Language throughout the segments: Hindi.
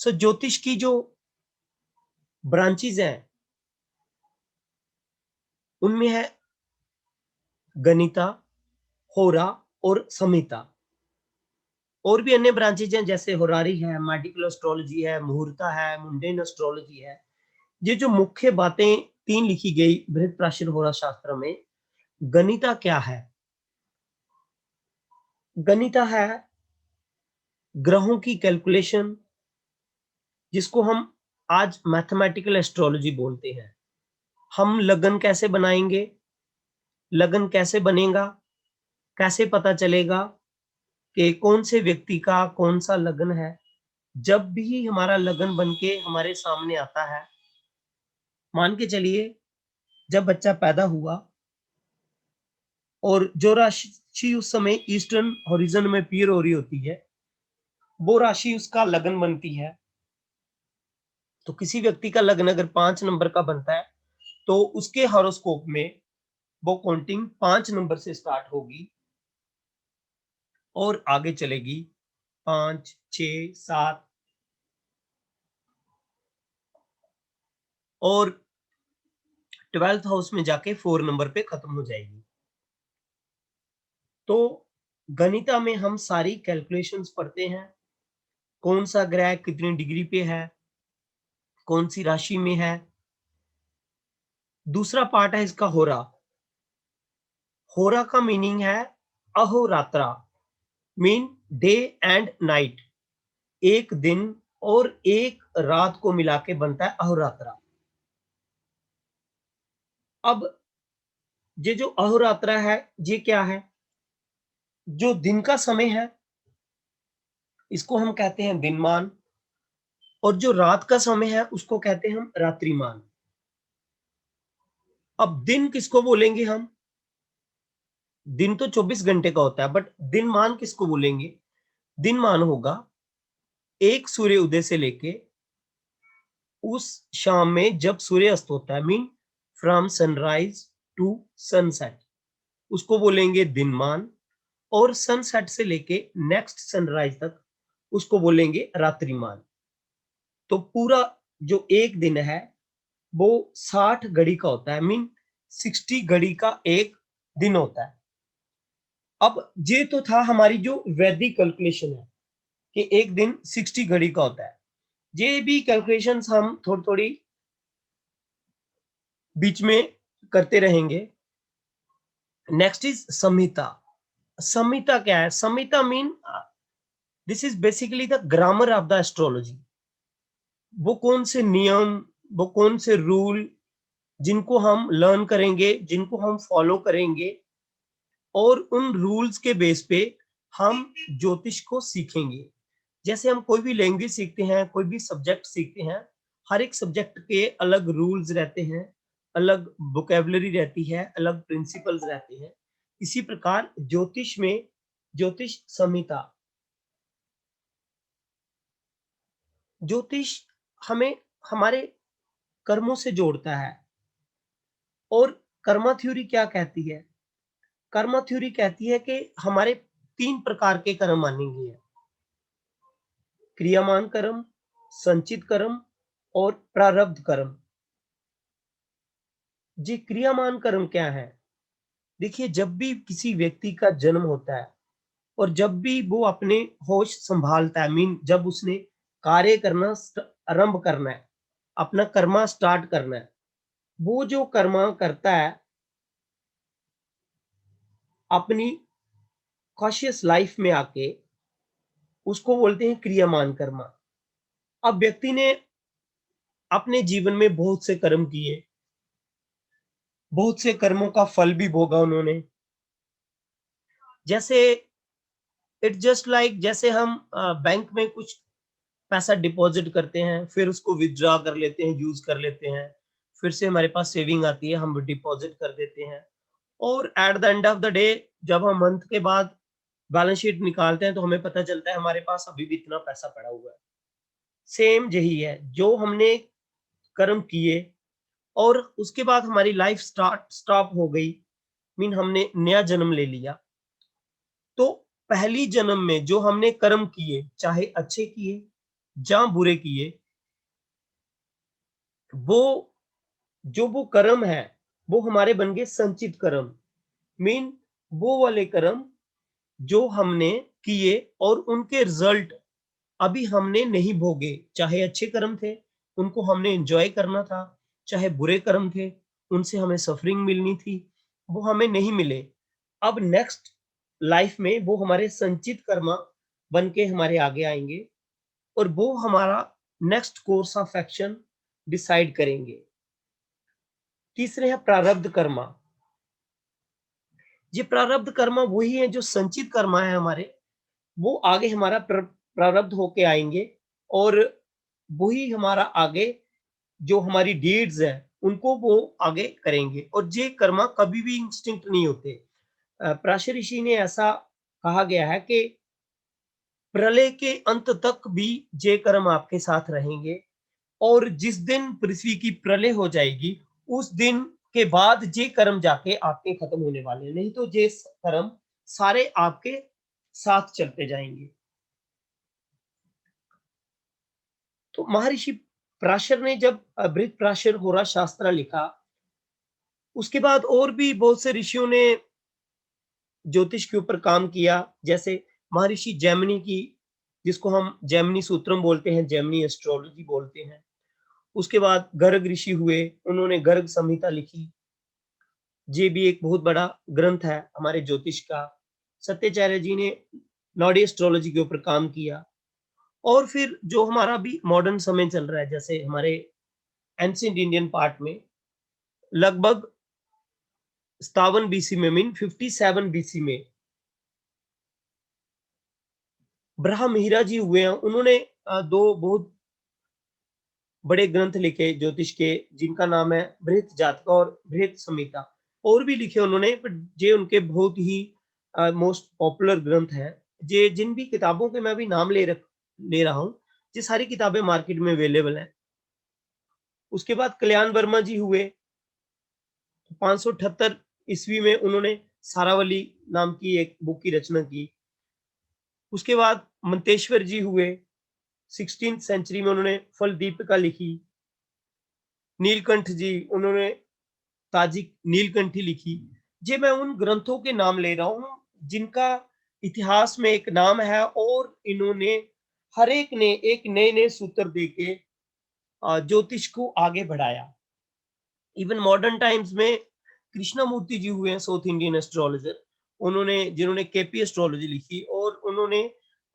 सो ज्योतिष की जो ब्रांचेज हैं उनमें है गणिता, होरा और संहिता। और भी अन्य ब्रांचेज हैं जैसे होरारी है, मेडिकल एस्ट्रोलॉजी है, मुहूर्ता है, मुंडेन एस्ट्रोलॉजी है। ये जो मुख्य बातें तीन लिखी गई बृहद प्राचीन होरा शास्त्र में। गणिता क्या है? गणिता है ग्रहों की कैलकुलेशन, जिसको हम आज मैथमेटिकल एस्ट्रोलॉजी बोलते हैं। हम लगन कैसे बनाएंगे, लगन कैसे बनेगा, कैसे पता चलेगा कि कौन से व्यक्ति का कौन सा लगन है। जब भी हमारा लगन बन के हमारे सामने आता है, मान के चलिए जब बच्चा पैदा हुआ और जो राशि उस समय ईस्टर्न हॉरिजन में अपीयर हो रही होती है, वो राशि उसका लगन बनती है। तो किसी व्यक्ति का लगन अगर 5 नंबर का बनता है तो उसके हॉरोस्कोप में वो काउंटिंग 5 नंबर से स्टार्ट होगी और आगे चलेगी 5, 6, 7 और 12th हाउस में जाके 4 नंबर पे खत्म हो जाएगी। तो गणिता में हम सारी कैलकुलेशंस पढ़ते हैं, कौन सा ग्रह कितनी डिग्री पे है, कौन सी राशि में है। दूसरा पार्ट है इसका होरा। होरा का मीनिंग है अहोरात्रा, मीन डे एंड नाइट। एक दिन और एक रात को मिला के बनता है अहोरात्रा। अब ये जो अहोरात्रा है ये क्या है? जो दिन का समय है इसको हम कहते हैं दिनमान, और जो रात का समय है उसको कहते हैं हम रात्रिमान। अब दिन किसको बोलेंगे हम? दिन तो 24 घंटे का होता है, बट दिनमान किसको बोलेंगे? दिनमान होगा एक सूर्य उदय से लेके उस शाम में जब सूर्य अस्त होता है, mean from sunrise to sunset, उसको बोलेंगे दिनमान। और सनसेट से लेके नेक्स्ट सनराइज तक उसको बोलेंगे रात्रिमान। तो पूरा जो एक दिन है वो 60 घड़ी का होता है, मीन 60 घड़ी का एक दिन होता है। अब ये तो था हमारी जो वैदिक कैलकुलेशन है कि एक दिन 60 घड़ी का होता है। ये भी कैलकुलेशंस हम थोड़ी थोड़ी बीच में करते रहेंगे। नेक्स्ट इज संहिता। संहिता क्या है? संहिता mean this is basically the grammar of the astrology. वो कौन से नियम, वो कौन से रूल जिनको हम लर्न करेंगे, जिनको हम फॉलो करेंगे, और उन रूल्स के बेस पे हम ज्योतिष को सीखेंगे। जैसे हम कोई भी लैंग्वेज सीखते हैं, कोई भी सब्जेक्ट सीखते हैं, हर एक सब्जेक्ट के अलग रूल्स रहते हैं, अलग वोकेबलरी रहती है, अलग प्रिंसिपल्स रहते हैं। इसी प्रकार ज्योतिष में ज्योतिष संहिता, ज्योतिष हमें हमारे कर्मों से जोड़ता है। और कर्मा थ्योरी क्या कहती है? कर्मा थ्योरी कहती है कि हमारे 3 प्रकार के कर्म मानेंगे: क्रियामान कर्म, संचित कर्म और प्रारब्ध कर्म। जी, क्रियामान कर्म क्या है? देखिए, जब भी किसी व्यक्ति का जन्म होता है और जब भी वो अपने होश संभालता है, मीन जब उसने कार्य करना आरंभ करना है, अपना कर्मा स्टार्ट करना है, वो जो कर्मा करता है अपनी कॉशियस लाइफ में आके, उसको बोलते हैं क्रियामान कर्मा। अब व्यक्ति ने अपने जीवन में बहुत से कर्म किए, बहुत से कर्मों का फल भी भोगा उन्होंने। जैसे इट्स जस्ट लाइक जैसे हम बैंक में कुछ पैसा डिपॉजिट करते हैं, फिर उसको विथड्रॉ कर लेते हैं, यूज कर लेते हैं, फिर से हमारे पास सेविंग आती है, हम डिपॉजिट कर देते हैं, और at the end of the day जब हम मंथ के बाद बैलेंस शीट निकालते हैं तो हमें पता चलता है हमारे पास अभी भी इतना पैसा पड़ा हुआ है। सेम यही है, जो हमने कर्म किए और उसके बाद हमारी लाइफ स्टॉप हो गई, मीन हमने नया जन्म ले लिया, तो पहली जन्म में जो हमने कर्म किए, चाहे अच्छे किए जहां बुरे किए, वो जो वो कर्म है वो हमारे बन गए संचित कर्म। मीन वो वाले कर्म जो हमने किए और उनके रिजल्ट अभी हमने नहीं भोगे। चाहे अच्छे कर्म थे, उनको हमने एंजॉय करना था, चाहे बुरे कर्म थे, उनसे हमें सफरिंग मिलनी थी, वो हमें नहीं मिले। अब नेक्स्ट लाइफ में वो हमारे संचित कर्म बन के हमारे आगे आएंगे और वो हमारा next course of action decide करेंगे। तीसरे है प्रारब्ध कर्मा। ये प्रारब्ध कर्मा वही है जो संचित कर्मा है हमारे, वो आगे हमारा प्रारब्ध होके आएंगे और वही हमारा आगे जो हमारी डीड्स है उनको वो आगे करेंगे। और ये कर्मा कभी भी इंस्टिंक्ट नहीं होते। प्राशर ऋषि ने ऐसा कहा गया है कि प्रलय के अंत तक भी ये कर्म आपके साथ रहेंगे और जिस दिन पृथ्वी की प्रलय हो जाएगी उस दिन के बाद ये कर्म जाके आपके खत्म होने वाले हैं, नहीं तो ये कर्म सारे आपके साथ चलते जाएंगे। तो महर्षि पराशर ने जब बृहद पराशर होरा शास्त्र लिखा, उसके बाद और भी बहुत से ऋषियों ने ज्योतिष के ऊपर काम किया। जैसे महर्षि जैमिनी की, जिसको हम जैमिनी सूत्रम बोलते हैं, जैमिनी एस्ट्रोलॉजी बोलते हैं। उसके बाद गर्ग ऋषि हुए, उन्होंने गर्ग संहिता लिखी। ये भी एक बहुत बड़ा ग्रंथ है हमारे ज्योतिष का। सत्याचार्य जी ने नॉडी एस्ट्रोलॉजी के ऊपर काम किया। और फिर जो हमारा भी मॉडर्न समय चल रहा है, जैसे हमारे एंशिएंट इंडियन पार्ट में लगभग 57 बीसी में, मीन 57 बीसी में ब्रह्महिरा जी हुए हैं। उन्होंने दो बहुत बड़े ग्रंथ लिखे ज्योतिष के, जिनका नाम है बृहत जातका और बृहत संहिता। और भी लिखे उन्होंने, पर ये उनके बहुत ही मोस्ट पॉपुलर ग्रंथ हैं। ये जिन भी किताबों के मैं भी नाम ले रहा हूँ, ये सारी किताबें मार्केट में अवेलेबल हैं। उसके बाद कल्याण वर्मा जी हुए, 578 ईस्वी में उन्होंने सारावली नाम की एक बुक की रचना की। उसके बाद मंतेश्वर जी हुए, 16th सेंचुरी में उन्होंने फल दीपिका लिखी। नीलकंठ जी, उन्होंने ताजिक नीलकंठी लिखी। ये मैं उन ग्रंथों के नाम ले रहा हूँ जिनका इतिहास में एक नाम है और इन्होंने हर एक ने एक नए नए सूत्र देके ज्योतिष को आगे बढ़ाया। इवन मॉडर्न टाइम्स में कृष्णमूर्ति जी हुए हैं, साउथ इंडियन एस्ट्रोलॉजर। उन्होंने जिन्होंने केपी एस्ट्रोलॉजी लिखी और उन्होंने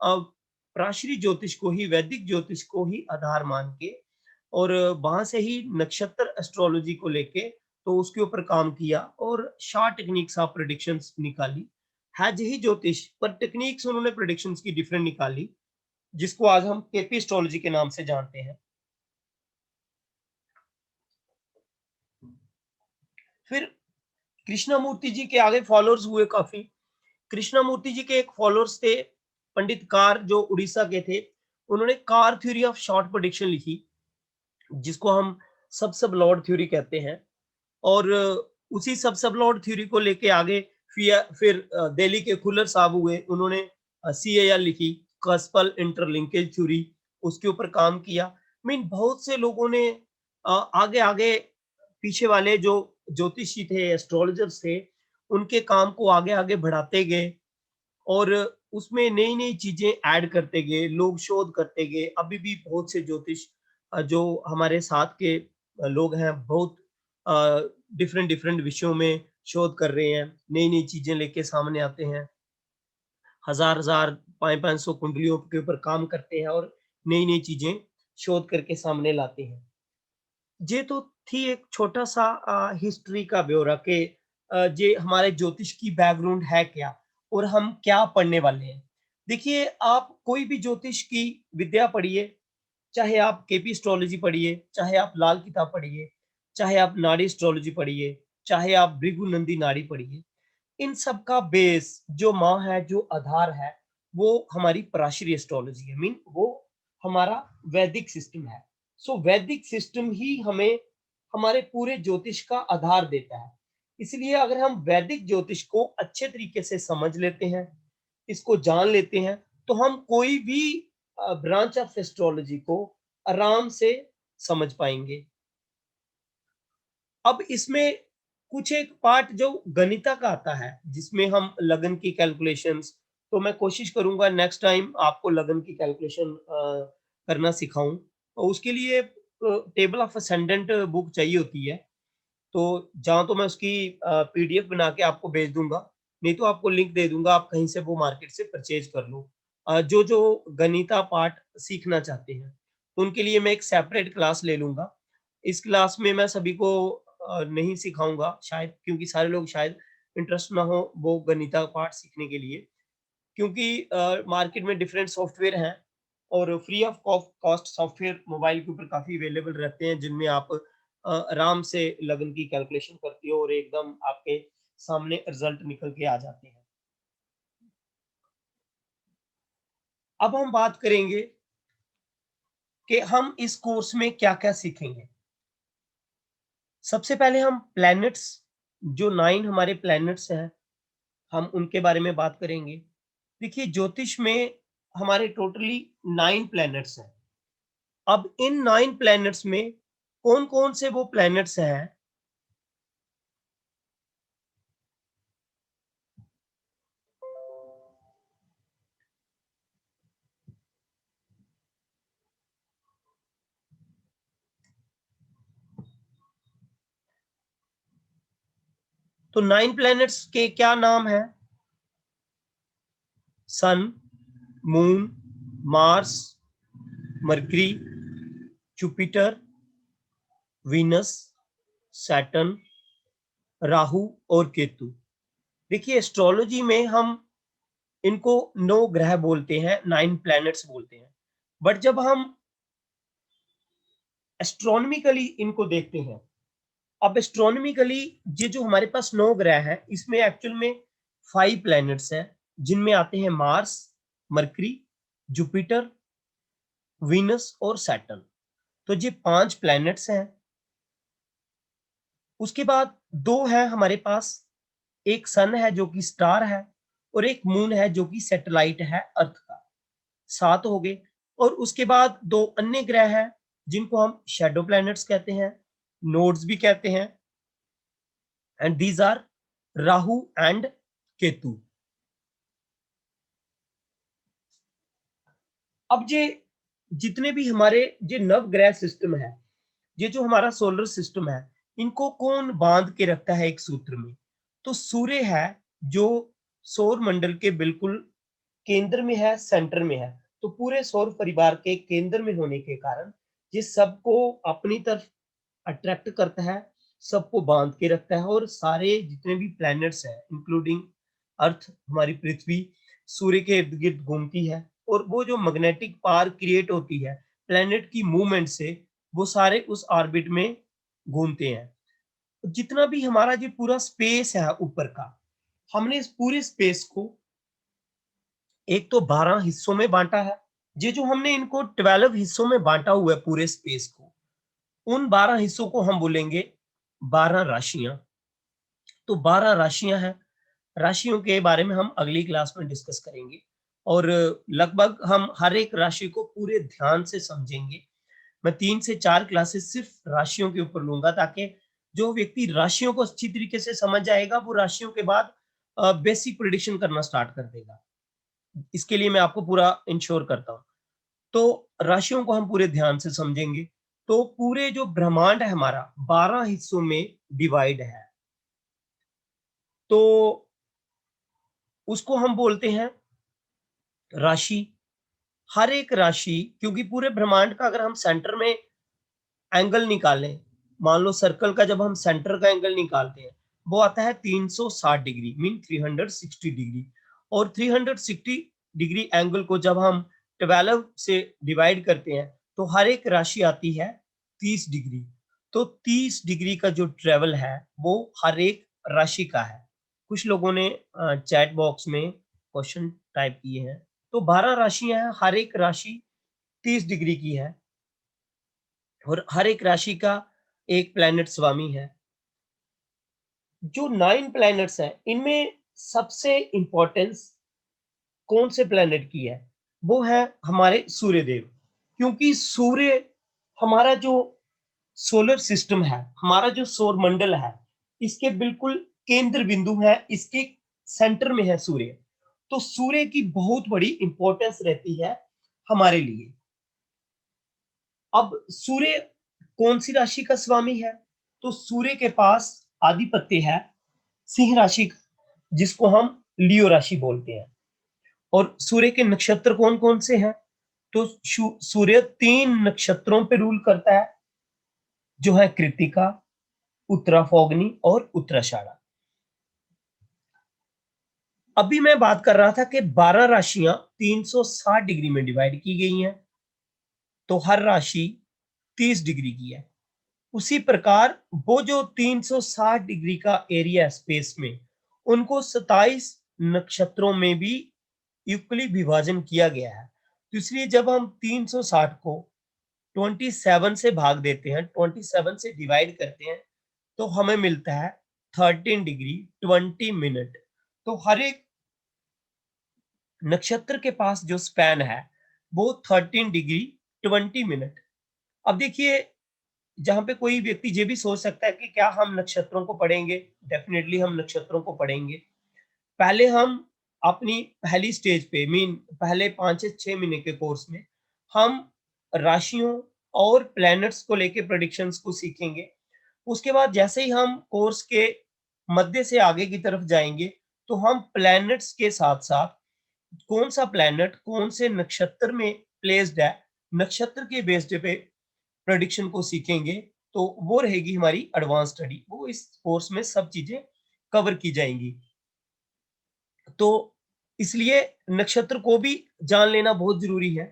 प्राचीन ज्योतिष को ही, वैदिक ज्योतिष को ही आधार मान के और वहां से ही नक्षत्र एस्ट्रोलॉजी को लेके तो उसके ऊपर काम किया और शॉर्ट टेक्निक्स ऑफ प्रेडिक्शंस निकाली। है यही ज्योतिष, पर टेक्निक्स उन्होंने प्रेडिक्शंस की डिफरेंट निकाली, जिसको आज हम केपी एस्ट्रोलॉजी के नाम से जानते हैं। फिर कृष्णमूर्ति जी के आगे फॉलोअर्स हुए काफी। कृष्णमूर्ति जी के एक फॉलोअर्स थे पंडित कार, जो उड़ीसा के थे। उन्होंने car theory of short prediction लिखी, जिसको हम सब लॉर्ड थ्योरी कहते हैं। और उसी सब लॉर्ड थ्योरी को लेके आगे फिर दिल्ली के खुल्लर साहब हुए, उन्होंने CAL लिखी, कस्पल इंटरलिंकेज थ्योरी, उसके ऊपर काम किया। मीन बहुत से लोगों ने आगे आगे पीछे वाले जो ज्योतिषी थे, एस्ट्रोलॉजर्स थे, उनके काम को आगे आगे बढ़ाते गए और उसमें नई नई चीजें ऐड करते गए, लोग शोध करते गए। अभी भी बहुत से ज्योतिष जो हमारे साथ के लोग हैं, बहुत डिफरेंट डिफरेंट विषयों में शोध कर रहे हैं, नई नई चीजें लेके सामने आते हैं। हजार हजार 500 कुंडलियों के ऊपर काम करते हैं और नई नई चीजें शोध करके सामने लाते हैं। ये तो थी एक छोटा सा हिस्ट्री का ब्यौरा कि ये हमारे ज्योतिष की बैकग्राउंड है क्या और हम क्या पढ़ने वाले हैं। देखिए, आप कोई भी ज्योतिष की विद्या पढ़िए, चाहे आप केपी एस्ट्रोलॉजी पढ़िए, चाहे आप लाल किताब पढ़िए, चाहे आप नाड़ी एस्ट्रोलॉजी पढ़िए, चाहे आप भृगु नंदी नाड़ी पढ़िए, इन सब का बेस जो माँ है, जो आधार है, वो हमारी पराशरी एस्ट्रोलॉजी है। मीन वो हमारा वैदिक सिस्टम है। सो वैदिक सिस्टम ही हमें हमारे पूरे ज्योतिष का आधार देता है। इसलिए अगर हम वैदिक ज्योतिष को अच्छे तरीके से समझ लेते हैं, इसको जान लेते हैं, तो हम कोई भी ब्रांच ऑफ एस्ट्रोलॉजी को आराम से समझ पाएंगे। अब इसमें कुछ एक पार्ट जो गणिता का आता है, जिसमें हम लगन की कैलकुलेशंस, तो मैं कोशिश करूंगा नेक्स्ट टाइम आपको लगन की कैलकुलेशन करना सिखाऊं। और उसके लिए टेबल ऑफ असेंडेंट बुक चाहिए होती है, तो जहाँ तो मैं उसकी पीडीएफ बना के आपको भेज दूंगा, नहीं तो आपको लिंक दे दूंगा, आप कहीं से वो मार्केट से परचेज कर लो। जो जो गणिता पार्ट सीखना चाहते हैं, तो उनके लिए मैं एक सेपरेट क्लास ले लूंगा। इस क्लास में मैं सभी को नहीं सिखाऊंगा शायद, क्योंकि सारे लोग शायद इंटरेस्ट ना हो वो गणिता पार्ट सीखने के लिए, क्योंकि मार्केट में डिफरेंट सॉफ्टवेयर हैं और free of cost software mobile के ऊपर काफ़ी अवेलेबल रहते हैं, जिनमें आप आराम से लगन की कैलकुलेशन करती हो और एकदम आपके सामने रिजल्ट निकल के आ जाते हैं। अब हम बात करेंगे कि हम इस कोर्स में क्या-क्या सीखेंगे। सबसे पहले हम प्लैनेट्स, जो 9 हमारे प्लैनेट्स हैं, हम उनके बारे में बात करेंगे। देखिए, ज्योतिष में हमारे टोटली 9 प्लैनेट्स हैं। अब इन 9 प्लैनेट्स में कौन-कौन से वो प्लैनेट्स हैं, तो 9 प्लैनेट्स के क्या नाम हैं? Sun, moon, Mars, Mercury, Jupiter, Venus, Saturn, Rahu और केतु। देखिए, एस्ट्रोलॉजी में हम इनको 9 ग्रह बोलते हैं, 9 प्लैनेट्स बोलते हैं। बट जब हम एस्ट्रोनॉमिकली इनको देखते हैं, अब एस्ट्रोनॉमिकली ये जो हमारे पास 9 ग्रह हैं, इसमें एक्चुअल में 5 प्लैनेट्स हैं, जिनमें आते हैं मार्स, मरकरी, जुपिटर, वीनस और सैटर्न। तो ये 5 प्लैनेट्स हैं। उसके बाद 2 हैं हमारे पास, एक सन है जो कि स्टार है, और एक मून है जो कि सैटेलाइट है अर्थ का। 7 हो गए। और उसके बाद 2 अन्य ग्रह हैं, जिनको हम शैडो प्लैनेट्स कहते हैं, नोड्स भी कहते हैं, and these are Rahu and Ketu. अब ये जितने भी हमारे ये नवग्रह सिस्टम है, ये जो हमारा सोलर सिस्टम है, इनको कौन बांध के रखता है एक सूत्र में? तो सूर्य है, जो सौर मंडल के बिल्कुल केंद्र में है, सेंटर में है। तो पूरे सौर परिवार के केंद्र में होने के कारण ये सबको अपनी तरफ अट्रैक्ट करता है, सबको बांध के रखता है, और सारे जितने भी प्लैनेट्स हैं, इंक्लूडिंग अर्थ, हमारी पृथ्वी, सूर्य के इर्द गिर्द घूमती है, और वो जो मैग्नेटिक पावर क्रिएट होती है प्लैनेट की मूवमेंट से, वो सारे उस ऑर्बिट में घूमते हैं। जितना भी हमारा जो पूरा स्पेस है ऊपर का, हमने इस पूरे स्पेस को एक तो 12 हिस्सों में बांटा है। ये जो हमने इनको 12 हिस्सों में बांटा हुआ है पूरे स्पेस को, उन 12 हिस्सों को हम बोलेंगे 12 राशियां। तो 12 राशियां हैं। राशियों के बारे में हम अगली क्लास में डिस्कस करेंगे, और लगभग हम हर एक राशि को पूरे ध्यान से समझेंगे। मैं 3 से 4 क्लासेस सिर्फ राशियों के ऊपर लूंगा, ताकि जो व्यक्ति राशियों को अच्छी तरीके से समझ जाएगा, वो राशियों के बाद बेसिक प्रिडिक्शन करना स्टार्ट कर देगा। इसके लिए मैं आपको पूरा इंश्योर करता हूँ। तो राशियों को हम पूरे ध्यान से समझेंगे। तो पूरे जो ब्रह्मांड है हमारा 12 हिस्सों में डिवाइड है, तो उसको हम बोलते हैं राशि। हर एक राशि, क्योंकि पूरे ब्रह्मांड का अगर हम सेंटर में एंगल निकालें, मान लो सर्कल का जब हम सेंटर का एंगल निकालते हैं, वो आता है 360 डिग्री, मीन 360 डिग्री। और 360 डिग्री एंगल को जब हम 12 से डिवाइड करते हैं, तो हर एक राशि आती है 30 डिग्री। तो 30 डिग्री का जो ट्रेवल है, वो हर एक राशि का है। कुछ लोगों ने चैट बॉक्स में क्वेश्चन टाइप किए हैं। तो 12 राशियां हैं, हर एक राशि 30 डिग्री की है, और हर एक राशि का एक प्लैनेट स्वामी है। जो 9 प्लैनेट्स हैं, इनमें सबसे इंपॉर्टेंस कौन से प्लैनेट की है? वो है हमारे सूर्य देव। क्योंकि सूर्य हमारा जो सोलर सिस्टम है, हमारा जो सौर मंडल है, इसके बिल्कुल केंद्र बिंदु है, इसके सेंटर में है सूर्य। तो सूर्य की बहुत बड़ी इंपॉर्टेंस रहती है हमारे लिए। अब सूर्य कौन सी राशि का स्वामी है? तो सूर्य के पास आधिपत्य है सिंह राशि का, जिसको हम लियो राशि बोलते हैं। और सूर्य के नक्षत्र कौन कौन से हैं? तो सूर्य 3 नक्षत्रों पे रूल करता है, जो है कृत्तिका, उत्तरा फाल्गुनी और उत्तराषाढ़ा। अभी मैं बात कर रहा था कि 12 राशियां 360 डिग्री में डिवाइड की गई हैं, तो हर राशि 30 डिग्री की है। उसी प्रकार वो जो 360 डिग्री का एरिया स्पेस में, उनको 27 नक्षत्रों में भी इक्वली विभाजन किया गया है। तो इसलिए जब हम 360 को 27 से भाग देते हैं, 27 से डिवाइड करते हैं, तो हमें मिलता है 13 डिग्री 20 मिनट। तो हर एक नक्षत्र के पास जो स्पैन है वो 13 डिग्री 20 मिनट। अब देखिए, जहां पे कोई व्यक्ति ये भी सोच सकता है कि क्या हम नक्षत्रों को पढ़ेंगे? डेफिनेटली हम नक्षत्रों को पढ़ेंगे। पहले हम अपनी पहली स्टेज पे, मीन पहले 5 से 6 महीने के कोर्स में हम राशियों और प्लैनेट्स को लेके प्रेडिक्शंस को सीखेंगे। उसके बाद जैसे ही हम कोर्स के मध्य से आगे की तरफ जाएंगे, तो हम प्लैनेट्स के साथ साथ कौन सा प्लैनेट कौन से नक्षत्र में प्लेस्ड है, नक्षत्र के बेस्ड पे प्रेडिक्शन को सीखेंगे। तो वो रहेगी हमारी एडवांस स्टडी, वो इस कोर्स में सब चीजें कवर की जाएंगी। तो इसलिए नक्षत्र को भी जान लेना बहुत जरूरी है।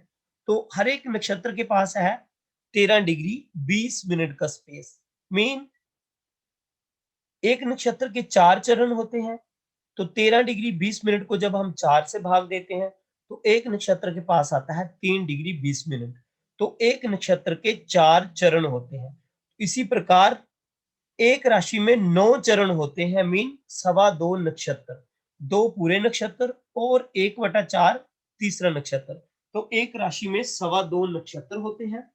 तो हर एक नक्षत्र के पास है 13 डिग्री 20 मिनट का स्पेस। मीन एक नक्षत्र के 4 चरण होते हैं, तो 13 डिग्री 20 मिनट को जब हम 4 से भाग देते हैं, तो एक नक्षत्र के पास आता है 3 डिग्री 20 मिनट। तो एक नक्षत्र के 4 चरण होते हैं। इसी प्रकार एक राशि में 9 चरण होते हैं, मीन 2.25 नक्षत्र, 2 पूरे नक्षत्र और 1/4 तीसरा नक्षत्र। तो एक राशि में 2.25 नक्षत्र होते हैं।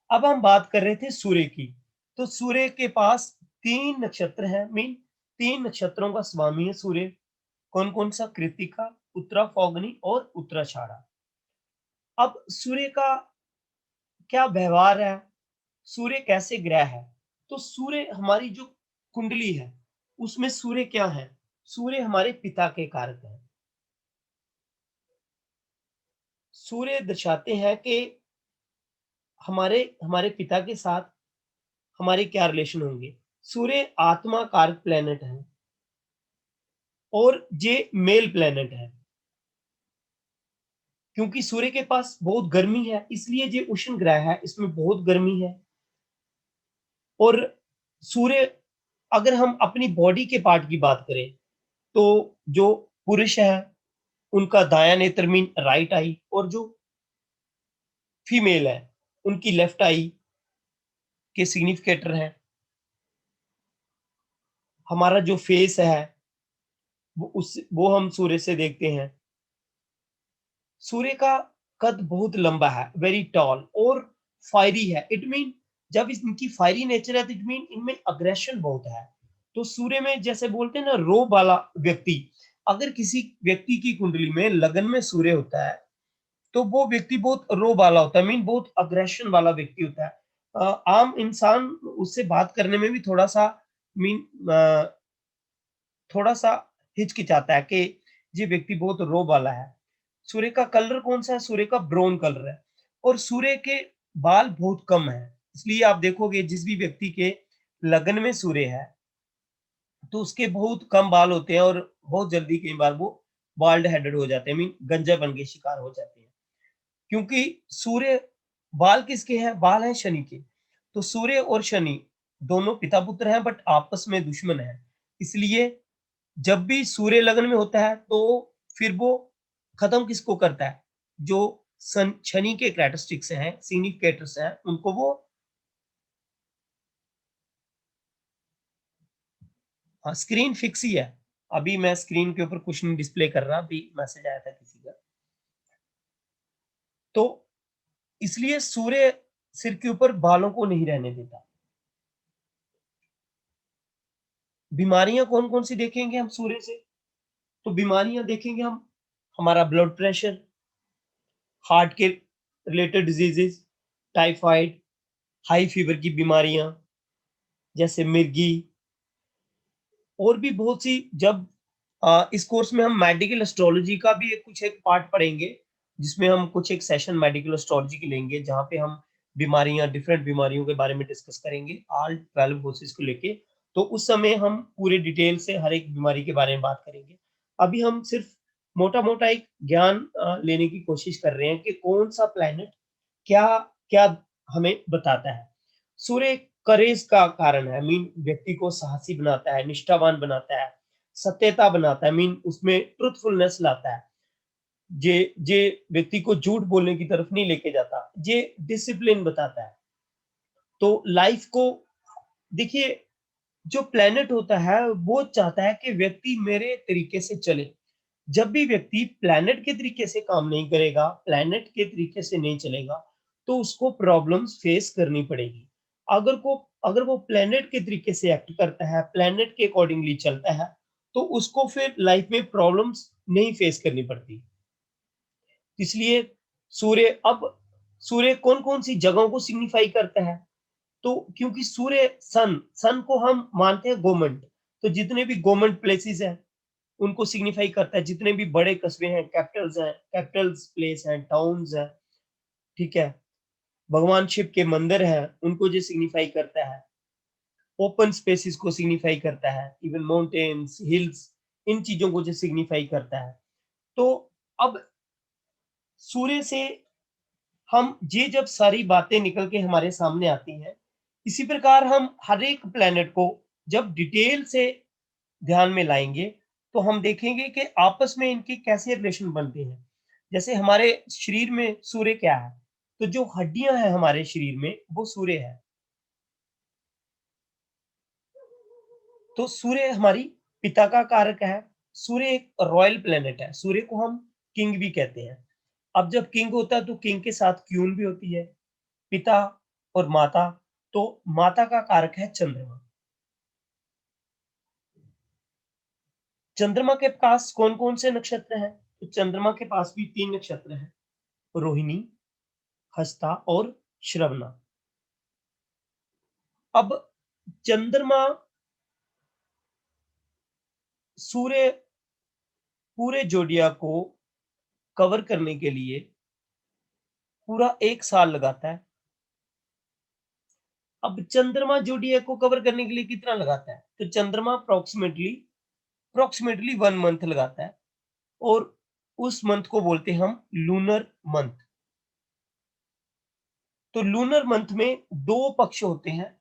अब हम बात कर रहे थे सूर्य की। तो सूर्य के पास 3 नक्षत्र हैं, मीन 3 नक्षत्रों का स्वामी है सूर्य। कौन कौन सा? कृत्तिका, उत्तरा फाल्गुनी और उत्तराषाढ़ा। अब सूर्य का क्या व्यवहार है, सूर्य कैसे ग्रह है? तो सूर्य हमारी जो कुंडली है, उसमें सूर्य क्या है? सूर्य हमारे पिता के कारक हैं। सूर्य दर्शाते हैं कि हमारे हमारे पिता के साथ हमारे क्या रिलेशन होंगे। सूर्य आत्मा कारक प्लेनेट है और ये मेल प्लेनेट है। क्योंकि सूर्य के पास बहुत गर्मी है, इसलिए ये उष्ण ग्रह है, इसमें बहुत गर्मी है। और सूर्य, अगर हम अपनी बॉडी के पार्ट की बात करें, तो जो पुरुष है उनका दायां नेत्र मीन राइट आई, और जो फीमेल है उनकी लेफ्ट आई के सिग्निफिकेटर है। हमारा जो फेस है वो हम सूर्य से देखते हैं। सूर्य का कद बहुत लंबा है, वेरी टॉल और फायरी है। इट मीन जब इनकी फायरी नेचर है, तो इट मीन इनमें अग्रेशन बहुत है। तो सूर्य में जैसे बोलते हैं ना, रोब वाला व्यक्ति, अगर किसी व्यक्ति की कुंडली में लगन में सूर्य होता है, तो वो व्यक्ति बहुत रोब वाला होता है, मीन बहुत अग्रेशन वाला व्यक्ति होता है। आम इंसान उससे बात करने में भी थोड़ा सा मीन थोड़ा सा हिचकिचाता है कि ये व्यक्ति बहुत रोब वाला है। सूर्य का कलर कौन सा है? सूर्य का ब्राउन कलर है। और सूर्य के बाल बहुत कम है, इसलिए आप देखोगे जिस भी व्यक्ति के लगन में सूर्य है, तो उसके बहुत कम बाल होते हैं और बहुत जल्दी कई बार वो बाल्ड हेडेड हो जाते हैं, मीन गंजापन के शिकार हो जाते हैं। क्योंकि सूर्य, बाल किसके हैं? बाल हैं शनि के। तो सूर्य और शनि दोनों पिता पुत्र हैं, बट आपस में दुश्मन है। इसलिए जब भी सूर्य लग्न में होता है, तो फिर वो खत्म किसको करता है? जो शनि के कैरेक्टरिस्टिक्स हैं, सिग्निफिकेटर्स हैं, उनको वो, स्क्रीन फिक्स ही है। अभी मैं स्क्रीन के ऊपर कुछ नहीं डिस्प्ले कर रहा, अभी मैसेज आया था किसी का। तो इसलिए सूर्य सिर के ऊपर बालों को नहीं रहने देता। बीमारियां कौन कौन सी देखेंगे हम सूर्य से? तो बीमारियां देखेंगे हम, हमारा ब्लड प्रेशर, हार्ट के related diseases, typhoid, high fever की बीमारियां जैसे मिर्गी, और भी बहुत सी। जब इस कोर्स में हम मेडिकल एस्ट्रोलॉजी का भी कुछ एक पार्ट पढ़ेंगे, जिसमें हम कुछ एक सेशन मेडिकल एस्ट्रोलॉजी की लेंगे, जहाँ पे हम बीमारियां, डिफरेंट बीमारियों के बारे में डिस्कस करेंगे, ऑल 12 कोर्सेज को लेके। तो उस समय हम पूरे डिटेल से हर एक बीमारी के बारे में बात करेंगे। अभी हम सिर्फ मोटा मोटा एक ज्ञान लेने की कोशिश कर रहे हैं कि कौन सा प्लैनेट क्या क्या हमें बताता है। सूर्य करेज का कारण है, मीन व्यक्ति को साहसी बनाता है, निष्ठावान बनाता है, सत्यता बनाता है, मीन उसमें ट्रुथफुलनेस लाता है, जे जे व्यक्ति को झूठ बोलने की तरफ नहीं लेके जाता, जे डिसिप्लिन बताता है। तो लाइफ को देखिए, जो प्लेनेट होता है वो चाहता है कि व्यक्ति मेरे तरीके से चले। जब भी व्यक्ति प्लेनेट के तरीके से काम नहीं करेगा, प्लेनेट के तरीके से नहीं चलेगा, तो उसको प्रॉब्लम्स फेस करनी पड़ेगी। अगर वो प्लेनेट के तरीके से एक्ट करता है, प्लेनेट के अकॉर्डिंगली चलता है, तो उसको फिर लाइफ में प्रॉब्लम्स नहीं फेस करनी पड़ती। इसलिए सूर्य अब सूर्य कौन कौन सी जगहों को सिग्निफाई करता है? तो क्योंकि सूर्य सन को हम मानते हैं गवर्नमेंट, तो जितने भी गवर्नमेंट प्लेसेस हैं उनको सिग्निफाई करता है। जितने भी बड़े कस्बे हैं, कैपिटल्स हैं, कैपिटल्स प्लेस हैं, टाउन्स हैं, ठीक है, भगवान शिव के मंदिर हैं, उनको जो सिग्निफाई करता है। ओपन स्पेसिस को सिग्निफाई करता है, इवन माउंटेन्स, हिल्स, इन चीजों को जो सिग्निफाई करता है। तो अब सूर्य से हम ये जब सारी बातें निकल के हमारे सामने आती हैं, इसी प्रकार हम हर एक प्लेनेट को जब डिटेल से ध्यान में लाएंगे, तो हम देखेंगे कि आपस में इनके कैसे रिलेशन बनते हैं। जैसे हमारे शरीर में सूर्य क्या है? तो जो हड्डियां हैं हमारे शरीर में, वो सूर्य है। तो सूर्य हमारी पिता का कारक है। सूर्य एक रॉयल प्लेनेट है। सूर्य को हम किंग भी कहते हैं। अब जब किंग होता है तो किंग के साथ क्वीन भी होती है, पिता और माता। तो माता का कारक है चंद्रमा। चंद्रमा के पास कौन कौन से नक्षत्र हैं? तो चंद्रमा के पास भी 3 नक्षत्र हैं, रोहिणी, हस्ता और श्रवणा। अब चंद्रमा सूर्य पूरे जोडिया को कवर करने के लिए पूरा 1 साल लगाता है। अब चंद्रमा जोडिया को कवर करने के लिए कितना लगाता है? तो चंद्रमा अप्रोक्सीमेटली 1 मंथ लगाता है, और उस मंथ को बोलते हैं हम लूनर मंथ। तो लूनर मंथ में 2 पक्ष होते हैं,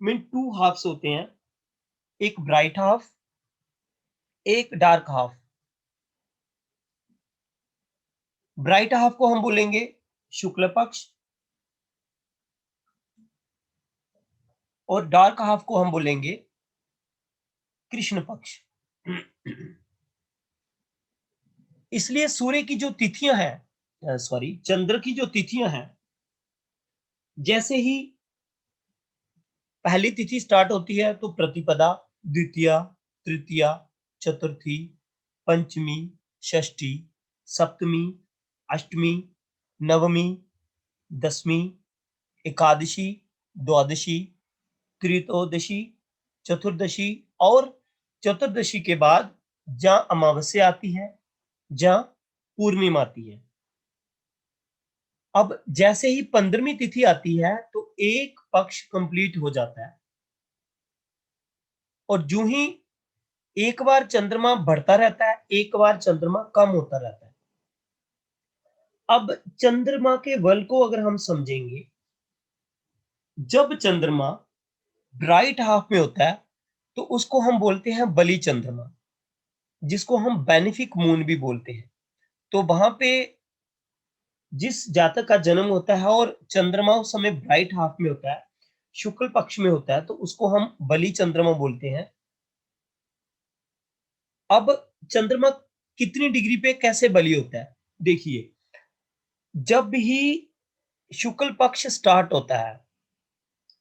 मीन 2 हाफ्स होते हैं, एक ब्राइट हाफ, एक डार्क हाफ। ब्राइट हाफ को हम बोलेंगे शुक्ल पक्ष, और डार्क हाफ को हम बोलेंगे कृष्ण पक्ष। इसलिए सूर्य की जो तिथियां हैं, सॉरी, चंद्र की जो तिथियां हैं, जैसे ही पहली तिथि स्टार्ट होती है तो प्रतिपदा, द्वितीया, तृतीया, चतुर्थी, पंचमी, षष्ठी, सप्तमी, अष्टमी, नवमी, दसवीं, एकादशी, द्वादशी, त्रियोदशी, चतुर्दशी, और चतुर्दशी के बाद जहां अमावस्या आती है, जहां पूर्णिमा आती है। अब जैसे ही 15वीं तिथि आती है तो एक पक्ष कंप्लीट हो जाता है, और जो ही एक बार चंद्रमा बढ़ता रहता है, एक बार चंद्रमा कम होता रहता है। अब चंद्रमा के बल को अगर हम समझेंगे, जब चंद्रमा ब्राइट हाफ में होता है तो उसको हम बोलते हैं बली चंद्रमा, जिसको हम बेनिफिक मून भी बोलते हैं। तो वहां पे जिस जातक का जन्म होता है और चंद्रमा उस समय ब्राइट हाफ में होता है, शुक्ल पक्ष में होता है, तो उसको हम बली चंद्रमा बोलते हैं। अब चंद्रमा कितनी डिग्री पे कैसे बली होता है? देखिए, जब ही शुक्ल पक्ष स्टार्ट होता है,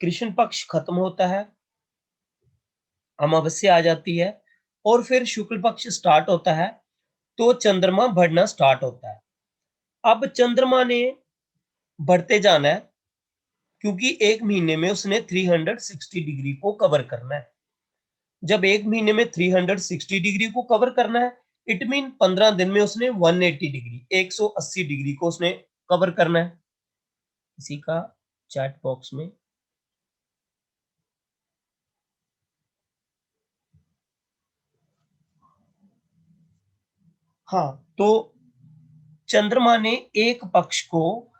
कृष्ण पक्ष खत्म होता है, अमावस्या आ जाती है और फिर शुक्ल पक्ष स्टार्ट होता है, तो चंद्रमा बढ़ना स्टार्ट होता है। अब चंद्रमा ने बढ़ते जाना है क्योंकि एक महीने में उसने 360 डिग्री को कवर करना है। जब एक महीने में 360 डिग्री को कवर करना है, इट मीन 15 दिन में उसने 180 डिग्री 180 डिग्री को उसने कवर करना है। इसी का चैट बॉक्स में हाँ, तो चंद्रमा ने एक पक्ष को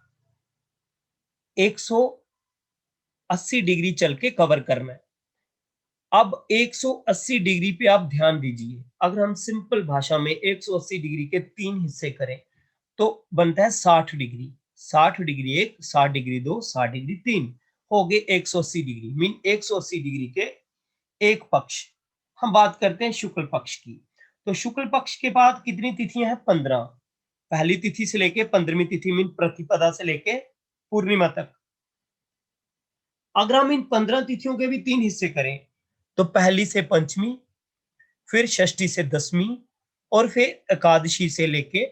180 डिग्री चल के कवर करना है। अब 180 डिग्री पे आप ध्यान दीजिए, अगर हम सिंपल भाषा में 180 डिग्री के 3 हिस्से करें तो बनता है 60 डिग्री। 60 डिग्री 1, 60 डिग्री 2, 60 डिग्री 3, हो गए 180 डिग्री। मीन 180 डिग्री के एक पक्ष। हम बात करते हैं शुक्ल पक्ष की। तो शुक्ल पक्ष के बाद कितनी तिथियां हैं? 15। पहली तिथि से लेके 15वीं तिथि मीन प्रतिपदा से लेके पूर्णिमा तक। अगर हम इन 15 तिथियों के भी 3 हिस्से करें तो पहली से पंचमी, फिर षष्ठी से दसवीं और फिर एकादशी से लेके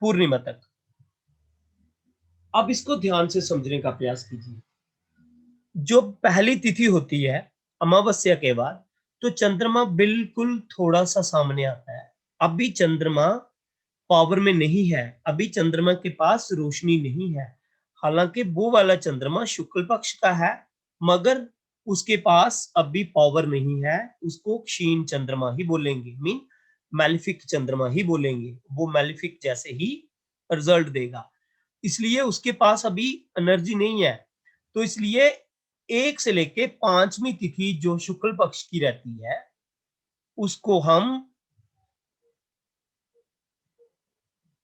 पूर्णिमा तक। अब इसको ध्यान से समझने का प्रयास कीजिए। जो पहली तिथि होती है अमावस्या के बाद, तो चंद्रमा बिल्कुल थोड़ा सा सामने आता है। अभी चंद्रमा पावर में नहीं है, अभी चंद्रमा के पास रोशनी नहीं है। हालांकि वो वाला चंद्रमा शुक्ल पक्ष का है, मगर उसके पास अभी पावर नहीं है। उसको क्षीण चंद्रमा ही बोलेंगे, मीन मैलिफिक चंद्रमा ही बोलेंगे। वो मैलिफिक जैसे ही रिजल्ट देगा, इसलिए उसके पास अभी एनर्जी नहीं है। तो इसलिए 1 से लेके 5वीं तिथि जो शुक्ल पक्ष की रहती है, उसको हम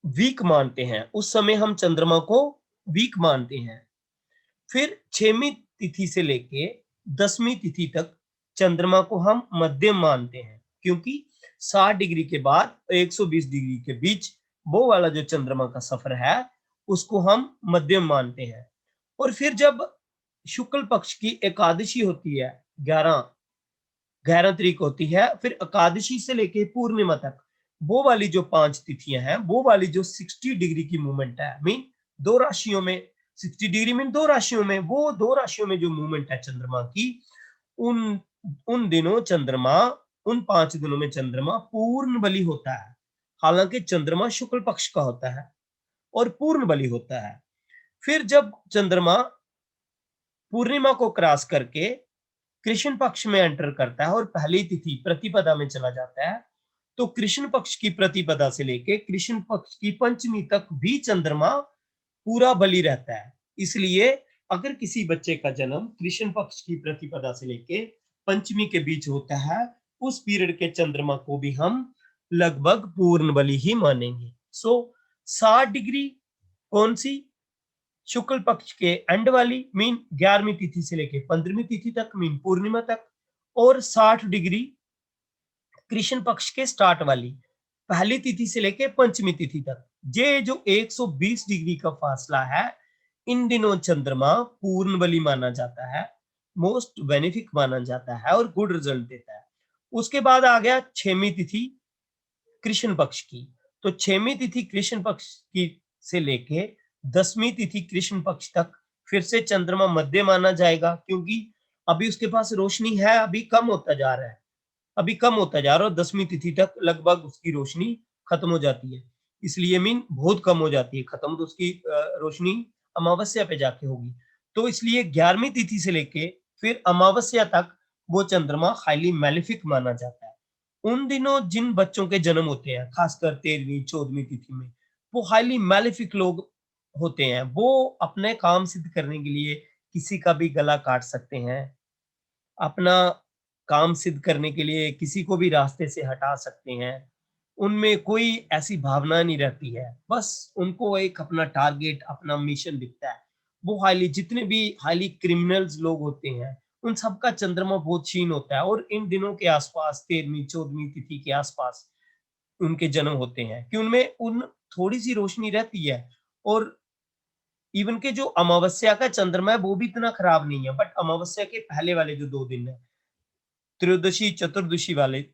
वीक मानते हैं। उस समय हम चंद्रमा को वीक मानते हैं। फिर 6वीं तिथि से लेके 10वीं तिथि तक चंद्रमा को हम मध्यम मानते हैं, क्योंकि 60 डिग्री के बाद 120 डिग्री के बीच वो वाला जो चंद्रमा का सफर है, उसको हम मध्यम मानते हैं। और फिर जब शुक्ल पक्ष की एकादशी होती है, 11 तारीख होती है, फिर एकादशी से लेके पूर्णिमा तक वो वाली जो 5 तिथियां हैं, वो वाली जो 60 डिग्री की मूवमेंट है, मीन दो राशियों में 60 डिग्री मीन दो राशियों में, वो दो राशियों में जो मूवमेंट है चंद्रमा की, उन उन दिनों चंद्रमा, उन 5 दिनों में चंद्रमा पूर्ण बली होता है। हालांकि चंद्रमा शुक्ल पक्ष का होता है और पूर्ण बली होता है। फिर जब चंद्रमा पूर्णिमा को क्रॉस करके कृष्ण पक्ष में एंटर करता है और पहली तिथि प्रतिपदा में चला जाता है, तो कृष्ण पक्ष की प्रतिपदा से लेके कृष्ण पक्ष की पंचमी तक भी चंद्रमा पूरा बली रहता है। इसलिए अगर किसी बच्चे का जन्म कृष्ण पक्ष की प्रतिपदा से लेके पंचमी के बीच होता है, उस पीरियड के चंद्रमा को भी हम लगभग पूर्ण बली ही मानेंगे। सो 60 डिग्री कौन सी? शुक्ल पक्ष के एंड वाली, मीन 11वीं तिथि से लेके 15वीं तिथि तक, मीन पूर्णिमा तक। और 60 डिग्री कृष्ण पक्ष के स्टार्ट वाली, पहली तिथि से लेके पंचमी तिथि तक। ये जो 120 डिग्री का फासला है, इन दिनों चंद्रमा पूर्ण बली माना जाता है, मोस्ट बेनिफिक माना जाता है और गुड रिजल्ट देता है। उसके बाद आ गया 6वीं तिथि कृष्ण पक्ष की। तो 6वीं तिथि कृष्ण पक्ष की से लेके 10वीं तिथि कृष्ण पक्ष तक फिर से चंद्रमा मध्य माना जाएगा, क्योंकि अभी उसके पास रोशनी है, अभी कम होता जा रहा है, अभी कम होता जा रहा है। 10वीं तिथि तक लगभग उसकी रोशनी खत्म हो जाती है, इसलिए मीन बहुत कम हो जाती है। खत्म तो उसकी रोशनी अमावस्या पे जाके होगी। तो इसलिए 11वीं तिथि से लेके फिर अमावस्या तक वो चंद्रमा हाईली मैलिफिक माना जाता है। उन दिनों जिन बच्चों के जन्म होते हैं, खासकर 13वीं 14वीं तिथि में, वो हाईली मैलिफिक लोग होते हैं। वो अपने काम सिद्ध करने के लिए किसी का भी गला काट सकते हैं, अपना काम सिद्ध करने के लिए किसी को भी रास्ते से हटा सकते हैं। उनमें कोई ऐसी भावना नहीं रहती है, बस उनको एक अपना टारगेट, अपना मिशन दिखता है। वो हाईली, जितने भी हाईली क्रिमिनल्स लोग होते हैं, उन सबका चंद्रमा बहुत क्षीण होता है और इन दिनों के आसपास 13वीं 14वीं तिथि के आसपास उनके जन्म होते हैं कि उनमें उन थोड़ी सी रोशनी रहती है और इवन के जो अमावस्या का चंद्रमा है वो भी इतना खराब नहीं है, बट अमावस्या के पहले वाले जो 2 दिन है, त्रयोदशी चतुर्दशी वाले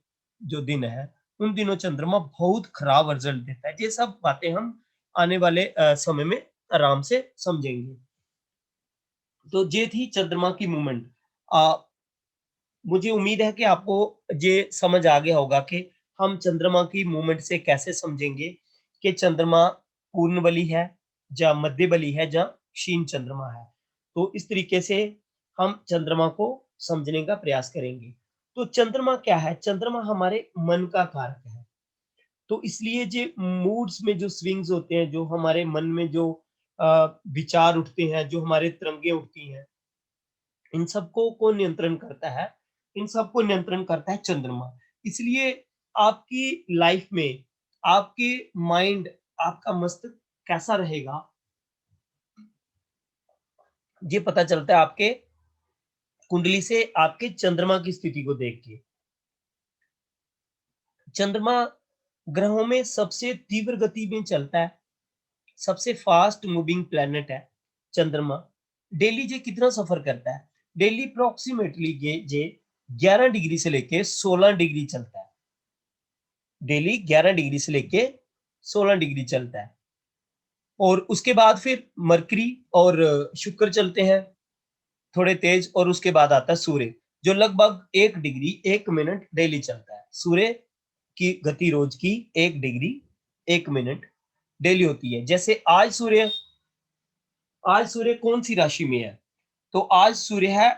जो दिन है, उन दिनों चंद्रमा बहुत खराब रिजल्ट देता है। ये सब बातें हम आने वाले समय में आराम से समझेंगे। तो ये थी चंद्रमा की मूवमेंट। मुझे उम्मीद है कि आपको ये समझ आ गया होगा कि हम चंद्रमा की मूवमेंट से कैसे समझेंगे कि चंद्रमा पूर्ण बली है या मध्य बली है या क्षीण चंद्रमा है। तो इस तरीके से हम चंद्रमा को समझने का प्रयास करेंगे। तो चंद्रमा क्या है? चंद्रमा हमारे मन का कारक है। तो इसलिए जो मूड्स में जो स्विंग्स होते हैं, जो हमारे मन में जो विचार उठते हैं, जो हमारे तरंगे उठती हैं, इन सबको कौन नियंत्रण करता है? इन सबको नियंत्रण करता है चंद्रमा। इसलिए आपकी लाइफ में आपके माइंड, आपका मस्तिष्क कैसा रहेगा, ये पता चलता है आपके कुंडली से, आपके चंद्रमा की स्थिति को देख के। चंद्रमा ग्रहों में सबसे तीव्र गति में चलता है, सबसे फास्ट मूविंग प्लैनेट है चंद्रमा। डेली ये कितना सफर करता है? डेली अप्रोक्सीमेटली ये 11 डिग्री से लेके 16 डिग्री चलता है। डेली 11 डिग्री से लेके 16 डिग्री चलता है। और उसके बाद फिर मरकरी और शुक्र चलते हैं थोड़े तेज, और उसके बाद आता है सूर्य, जो लगभग 1 डिग्री 1 मिनट डेली चलता है। सूर्य की गति रोज की 1 डिग्री 1 मिनट डेली होती है। जैसे आज सूर्य कौन सी राशि में है? तो आज सूर्य है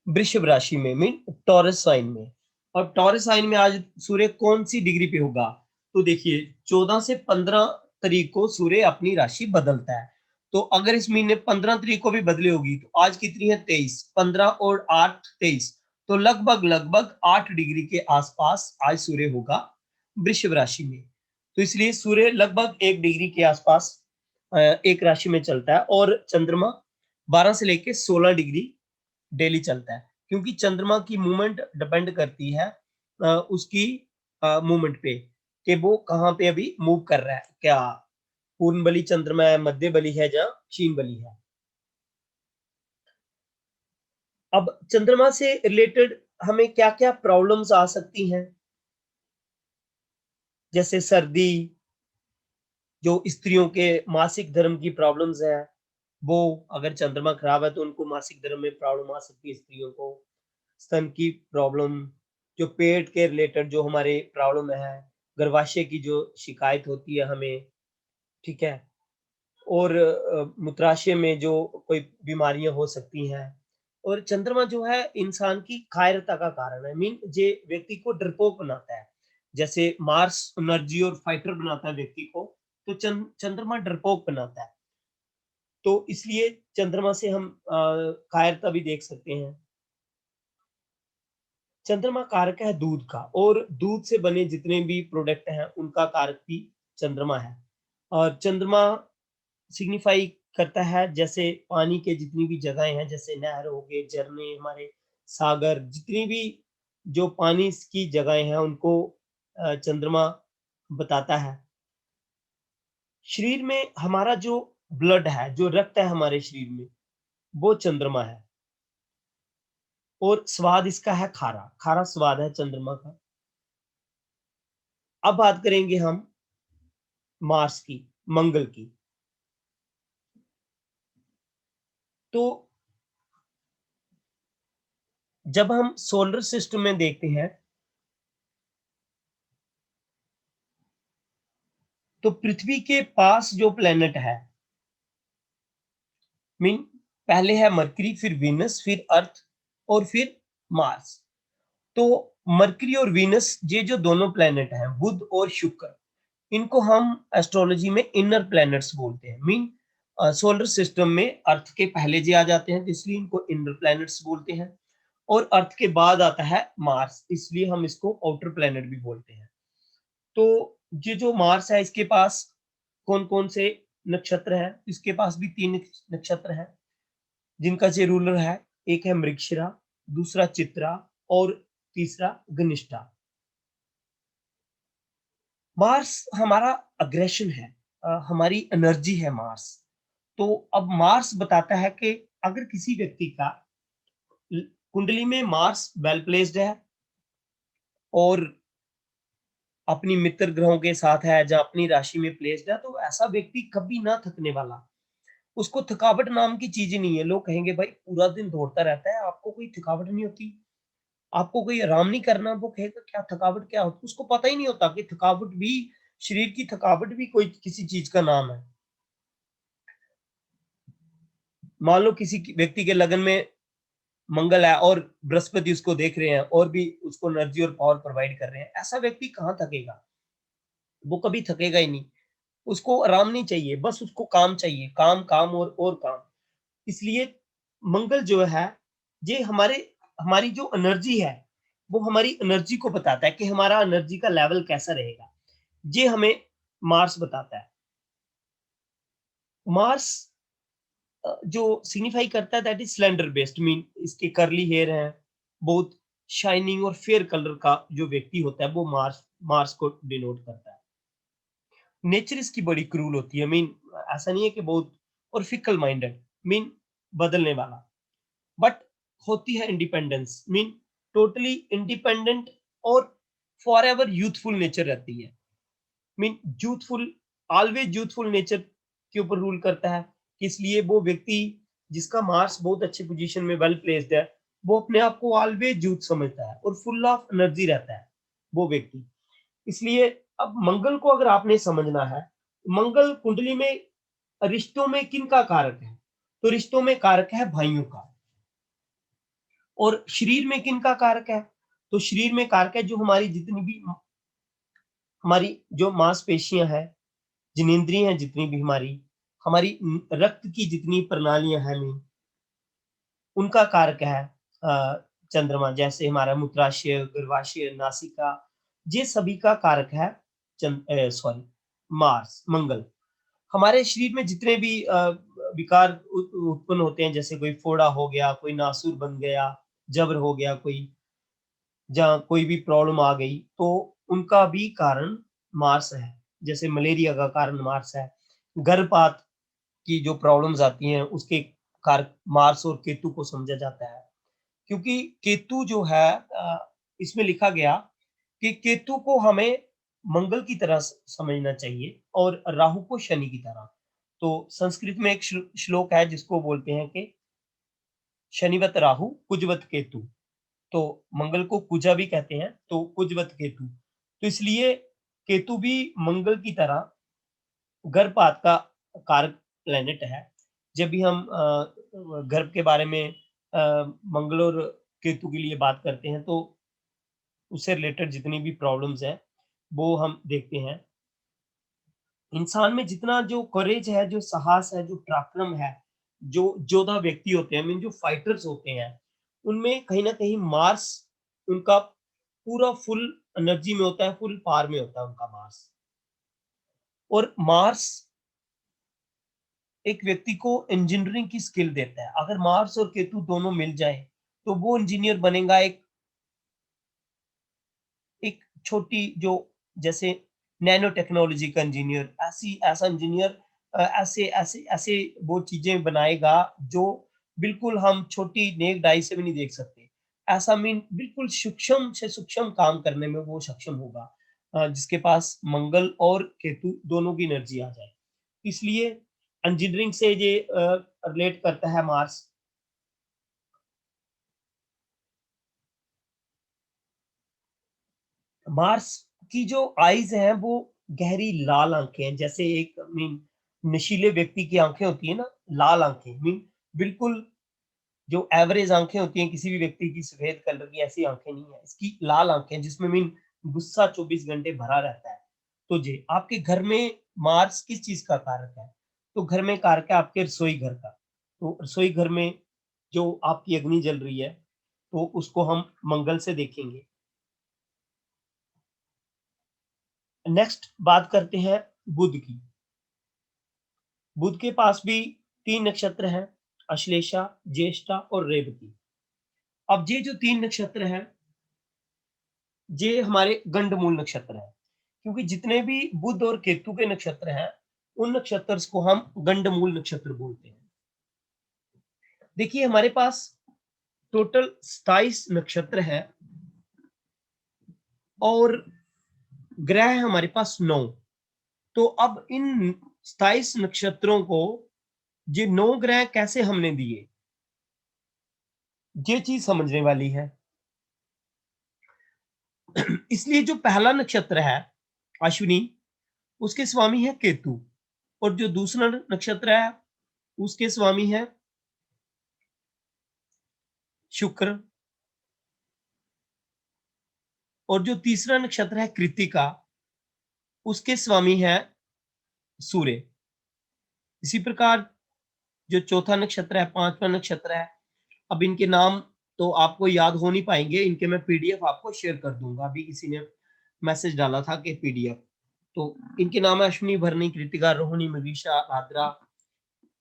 वृषभ राशि में, मीन टॉरस साइन में। और टॉरस साइन में आज सूर्य कौन सी डिग्री पे होगा? तो देखिए 14 से 15 तारीख को सूर्य अपनी राशि बदलता है। तो अगर इस महीने 15 तारीख को भी बदली होगी तो आज कितनी है? 23। 15 और 8 23, तो लगभग लगभग 8 डिग्री के आसपास आज सूर्य होगा वृषभ राशि में। तो इसलिए सूर्य लगभग 1 डिग्री के आसपास एक राशि में चलता है, और चंद्रमा 12 से लेके 16 डिग्री डेली चलता है। क्योंकि चंद्रमा की मूवमेंट डिपेंड करती है उसकी मूवमेंट पे, कि वो कहाँ पे अभी मूव कर रहा है, क्या पूर्ण बली चंद्रमा है, मध्य बली है या क्षीण बली है। अब चंद्रमा से रिलेटेड हमें क्या क्या प्रॉब्लम्स आ सकती हैं? जैसे सर्दी, जो स्त्रियों के मासिक धर्म की प्रॉब्लम्स है, वो अगर चंद्रमा खराब है तो उनको मासिक धर्म में प्रॉब्लम आ सकती है स्त्रियों को। स्तन की प्रॉब्लम, जो पेट के रिलेटेड जो हमारे प्रॉब्लम है, गर्भाशय की जो शिकायत होती है हमें, ठीक है, और मूत्राशय में जो कोई बीमारियां हो सकती हैं। और चंद्रमा जो है इंसान की कायरता का कारण है, मीन जे व्यक्ति को डरपोक बनाता है। जैसे मार्स एनर्जी और फाइटर बनाता है व्यक्ति को, तो चंद्रमा डरपोक बनाता है। तो इसलिए चंद्रमा से हम कायरता भी देख सकते हैं। चंद्रमा कारक है दूध का, और दूध से बने जितने भी प्रोडक्ट हैं उनका कारक भी चंद्रमा है। और चंद्रमा सिग्निफाई करता है जैसे पानी के जितनी भी जगहें हैं, जैसे नहर हो गए, झरने, हमारे सागर, जितनी भी जो पानी की जगहें हैं उनको चंद्रमा बताता है। शरीर में हमारा जो ब्लड है, जो रक्त है हमारे शरीर में, वो चंद्रमा है। और स्वाद इसका है खारा, खारा स्वाद है चंद्रमा का। अब बात करेंगे हम मार्स की, मंगल की। तो जब हम सोलर सिस्टम में देखते हैं तो पृथ्वी के पास जो प्लेनेट है, मीन पहले है मरकरी, फिर वीनस, फिर अर्थ, और फिर मार्स। तो मरकरी और वीनस, ये जो दोनों प्लेनेट हैं, बुध और शुक्र, इनको हम एस्ट्रोलॉजी में इनर प्लैनेट्स बोलते हैं। मीन सोलर सिस्टम में अर्थ के पहले जे आ जाते हैं, तो इसलिए इनको इनर प्लैनेट्स बोलते हैं। और अर्थ के बाद आता है मार्स, इसलिए हम इसको आउटर प्लैनेट भी बोलते हैं। तो ये जो मार्स है, इसके पास कौन कौन से नक्षत्र है? इसके पास भी 3 नक्षत्र हैं, जिनका जो रूलर है, एक है मृगशिरा, दूसरा चित्रा, और तीसरा घनिष्ठा। मार्स हमारा अग्रेशन है, हमारी एनर्जी है मार्स। तो अब मार्स बताता है कि अगर किसी व्यक्ति का कुंडली में मार्स वेल प्लेस्ड है और अपनी मित्र ग्रहों के साथ है, जहाँ अपनी राशि में प्लेस्ड है, तो ऐसा व्यक्ति कभी ना थकने वाला। उसको थकावट नाम की चीज ही नहीं है। लोग कहेंगे भाई पूरा दिन दौड़ता रहता है, आपको कोई थकावट नहीं होती, आपको कोई आराम नहीं करना। वो कहेगा क्या थकावट क्या होती, उसको पता ही नहीं होता कि थकावट भी, शरीर की थकावट भी कोई किसी चीज का नाम है। मान लो किसी व्यक्ति के लगन में मंगल है और बृहस्पति उसको देख रहे हैं और भी उसको एनर्जी और पावर प्रोवाइड कर रहे हैं, ऐसा व्यक्ति कहाँ थकेगा? वो कभी थकेगा ही नहीं। उसको आराम नहीं चाहिए, बस उसको काम चाहिए, काम काम और काम। इसलिए मंगल जो है, ये हमारी जो एनर्जी है, वो हमारी एनर्जी को बताता है कि हमारा एनर्जी का लेवल कैसा रहेगा। ये हमें मार्स बताता है। मार्स जो सिग्निफाई करता है that is slender based, mean इसके कर्ली हेयर हैं, बहुत शाइनिंग और फेयर कलर का जो व्यक्ति होता है वो मार्स मार्स को डिनोट करता है। नेचर इसकी बड़ी क्रूल होती है, मीन ऐसा नहीं है कि बहुत, और फिकल माइंडेड, मीन बदलने वाला, बट होती है इंडिपेंडेंस, मीन टोटली इंडिपेंडेंट और फॉर एवर यूथफुल नेचर रहती है। Mean youthful, always youthful nature के ऊपर रूल करता है। इसलिए वो व्यक्ति जिसका मार्स बहुत अच्छी पोजीशन में वेल प्लेस्ड है, वो अपने आप को ऑलवेज यूथ समझता है और फुल ऑफ एनर्जी रहता है वो व्यक्ति। इसलिए अब मंगल को अगर आपने समझना है, मंगल कुंडली में रिश्तों में किन का कारक है? तो रिश्तों में कारक है भाइयों का। और शरीर में किन का कारक है? तो शरीर में कारक है जो हमारी जितनी भी हमारी जो मांसपेशियां हैं, जिनेंद्रियां हैं, जितनी भी हमारी रक्त की जितनी प्रणालियां हैं, में उनका कारक है चंद्रमा। जैसे हमारा मूत्राशय, गर्भाशय, नासिका, ये सभी का कारक है सॉरी मार्स, मंगल। हमारे शरीर में जितने भी विकार उत्पन्न होते हैं, जैसे कोई फोड़ा हो गया, कोई नासूर बन गया, जबर हो गया, कोई जहाँ कोई भी प्रॉब्लम आ गई, तो उनका भी कारण मार्स है। जैसे मलेरिया का कारण मार्स है। गर्भपात की जो प्रॉब्लम्स आती हैं, उसके कारक मार्स और केतु को समझा जाता है। क्योंकि केतु जो है, इसमें लिखा गया कि केतु को हमें मंगल की तरह समझना चाहिए और राहु को शनि की तरह। तो संस्कृत में एक श्लोक है जिसको बोलते हैं कि शनिवत राहु कुजवत केतु। तो मंगल को कुजा भी कहते हैं, तो कुजवत केतु। तो इसलिए केतु भी मंगल की तरह गर्भपात का कारक प्लेनेट है। जब भी हम गर्भ के बारे में मंगल और केतु के लिए बात करते हैं, तो उससे रिलेटेड जितनी भी प्रॉब्लम्स हैं वो हम देखते हैं। इंसान में जितना जो करेज है, जो साहस है, जो पराक्रम है, जो योद्धा व्यक्ति होते हैं, मीन जो फाइटर्स होते हैं, उनमें कहीं ना कहीं मार्स उनका पूरा फुल एनर्जी में होता है, फुल पावर में होता है उनका मार्स। और मार्स एक व्यक्ति को इंजीनियरिंग की स्किल देता है। अगर मार्स और केतु दोनों मिल जाए तो वो इंजीनियर बनेगा, एक एक छोटी जो, जैसे नैनो टेक्नोलॉजी का इंजीनियर, ऐसी ऐसा इंजीनियर ऐसे ऐसे ऐसे वो चीजें बनाएगा जो बिल्कुल हम छोटी नेक डाई से भी नहीं देख सकते। ऐसा मीन बिल्कुल सूक्ष्म से सूक्ष्म काम करने में वो सक्षम होगा, जिसके पास मंगल और केतु दोनों की एनर्जी आ जाए। इसलिए इंजीनियरिंग से ये रिलेट करता है मार्स। मार्स की जो आईज हैं वो गहरी लाल आंखें हैं, जैसे एक मीन नशीले व्यक्ति की आंखें होती है ना, लाल आंखें, मीन बिल्कुल जो एवरेज आंखें होती हैं किसी भी व्यक्ति की सफेद कलर की, ऐसी आंखें नहीं है इसकी, लाल आंखें जिसमें मीन गुस्सा 24 घंटे भरा रहता है। तो जी आपके घर में मार्स किस चीज का कारक है? तो घर में कारक है आपके रसोई घर का। तो रसोई घर में जो आपकी अग्नि जल रही है, तो उसको हम मंगल से देखेंगे। नेक्स्ट बात करते हैं बुध की। बुध के पास भी 3 नक्षत्र हैं, अश्लेषा, ज्येष्ठा और रेवती। अब ये जो 3 नक्षत्र हैं, ये हमारे गंडमूल नक्षत्र हैं। क्योंकि जितने भी बुध और केतु के नक्षत्र हैं, उन नक्षत्र को हम गंडमूल नक्षत्र बोलते हैं। देखिए हमारे पास टोटल 27 नक्षत्र है और ग्रह है हमारे पास 9। तो अब इन 27 नक्षत्रों को ये 9 ग्रह कैसे हमने दिए, ये चीज समझने वाली है। इसलिए जो पहला नक्षत्र है अश्विनी, उसके स्वामी है केतु, और जो दूसरा नक्षत्र है उसके स्वामी है शुक्र, और जो तीसरा नक्षत्र है कृत्तिका, उसके स्वामी है सूर्य। इसी प्रकार जो चौथा नक्षत्र है, पांचवा नक्षत्र है, अब इनके नाम तो आपको याद हो नहीं पाएंगे, इनके मैं पीडीएफ आपको शेयर कर दूंगा। अभी किसी ने मैसेज डाला था कि पीडीएफ, तो इनके नाम है अश्विनी, भरणी, कृतिका, रोहिणी, मृगशिरा, आद्रा।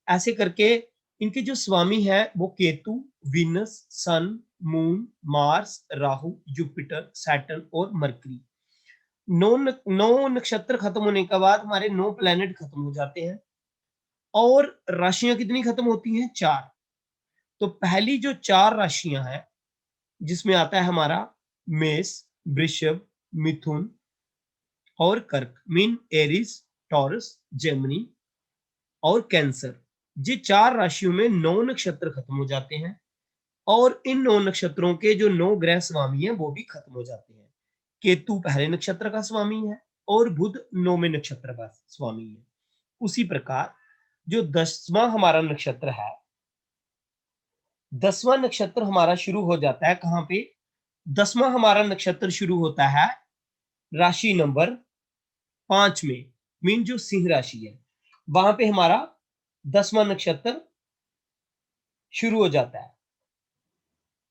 ऐसे करके इनके जो स्वामी है वो Ketu, Venus, sun, moon, Mars, Rahu, Jupiter, Saturn और मरकरी। नौ नक्षत्र खत्म होने के बाद हमारे 9 प्लैनेट खत्म हो जाते हैं और राशियां कितनी खत्म होती हैं? 4। तो पहली जो 4 राशियां हैं जिसमें आता है हमारा मेष, वृषभ, मिथुन और कर्क, मीन एरिस, टॉरस, जेमिनी और कैंसर। ये 4 राशियों में 9 नक्षत्र खत्म हो जाते हैं और इन 9 नक्षत्रों के जो 9 ग्रह स्वामी हैं वो भी खत्म हो जाते हैं। केतु पहले नक्षत्र का स्वामी है और बुध 9वें नक्षत्र का स्वामी है। उसी प्रकार जो 10वां हमारा नक्षत्र है, 10वां नक्षत्र हमारा शुरू हो जाता है कहां पे? 10वां हमारा नक्षत्र शुरू होता है राशि नंबर 5 में, मीन जो सिंह राशि है, वहां पे हमारा 10वां नक्षत्र शुरू हो जाता है।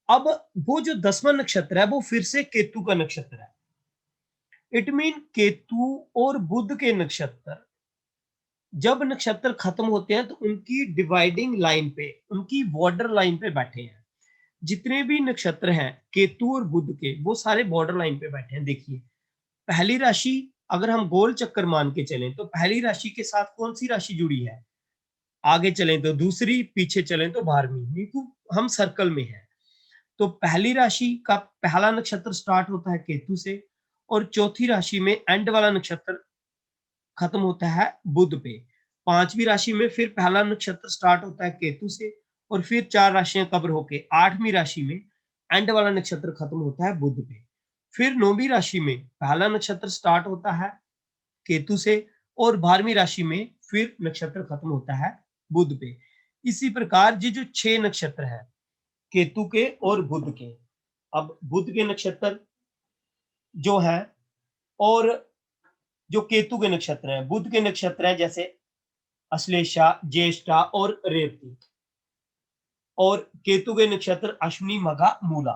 अब वो जो 10वां नक्षत्र है वो फिर से केतु का नक्षत्र है। इट मीन केतु और बुध के नक्षत्र जब नक्षत्र खत्म होते हैं तो उनकी डिवाइडिंग लाइन पे, उनकी बॉर्डर लाइन पे बैठे हैं। जितने भी नक्षत्र हैं केतु और बुध के, वो सारे बॉर्डर लाइन पे बैठे हैं। देखिए पहली राशि अगर हम गोल चक्कर मान के चलें तो पहली राशि के साथ कौन सी राशि जुड़ी है? आगे चलें तो दूसरी, पीछे चलें तो 12वीं। तो हम सर्कल में हैं। तो पहली राशि का पहला नक्षत्र स्टार्ट होता है केतु से और चौथी राशि में एंड वाला नक्षत्र खत्म होता है बुध पे। 5वीं राशि में फिर पहला नक्षत्र स्टार्ट होता है केतु से और फिर 4 राशियां कवर होके 8वीं राशि में एंड वाला नक्षत्र खत्म होता है बुध पे। फिर 9वीं राशि में पहला नक्षत्र स्टार्ट होता है केतु से और 12वीं राशि में फिर नक्षत्र खत्म होता है बुध पे। इसी प्रकार ये जो 6 नक्षत्र है केतु के और बुध के, अब बुध के नक्षत्र जो है और जो केतु के नक्षत्र हैं, बुध के नक्षत्र हैं जैसे अश्लेषा, ज्येष्ठा और रेवती, और केतु के नक्षत्र अश्विनी, मघा, मूला।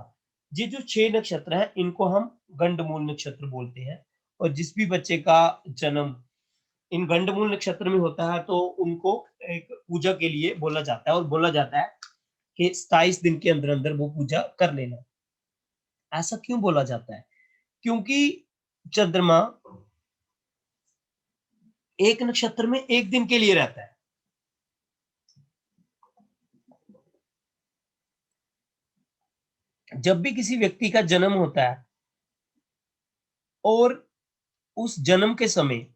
ये जो 6 नक्षत्र हैं इनको हम गंडमूल नक्षत्र बोलते हैं। और जिस भी बच्चे का जन्म इन गंडमूल नक्षत्र में होता है तो उनको एक पूजा के लिए बोला जाता है और बोला जाता है कि 27 दिन के अंदर अंदर वो पूजा कर लेना। ऐसा क्यों बोला जाता है? क्योंकि चंद्रमा एक नक्षत्र में एक दिन के लिए रहता है। जब भी किसी व्यक्ति का जन्म होता है और उस जन्म के समय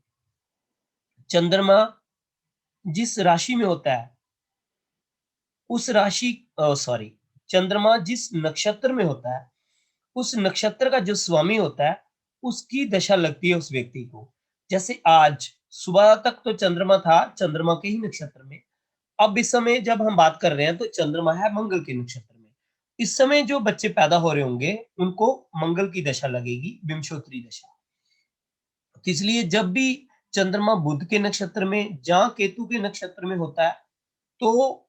चंद्रमा जिस राशि में होता है उस राशि सॉरी चंद्रमा जिस नक्षत्र में होता है उस नक्षत्र का जो स्वामी होता है उसकी दशा लगती है उस व्यक्ति को। जैसे आज सुबह तक तो चंद्रमा था चंद्रमा के ही नक्षत्र में, अब इस समय जब हम बात कर रहे हैं तो चंद्रमा है मंगल के नक्षत्र में। इस समय जो बच्चे पैदा हो रहे होंगे उनको मंगल की दशा लगेगी, विंशोत्तरी दशा। तो इसलिए जब भी चंद्रमा बुध के नक्षत्र में या केतु के नक्षत्र में होता है तो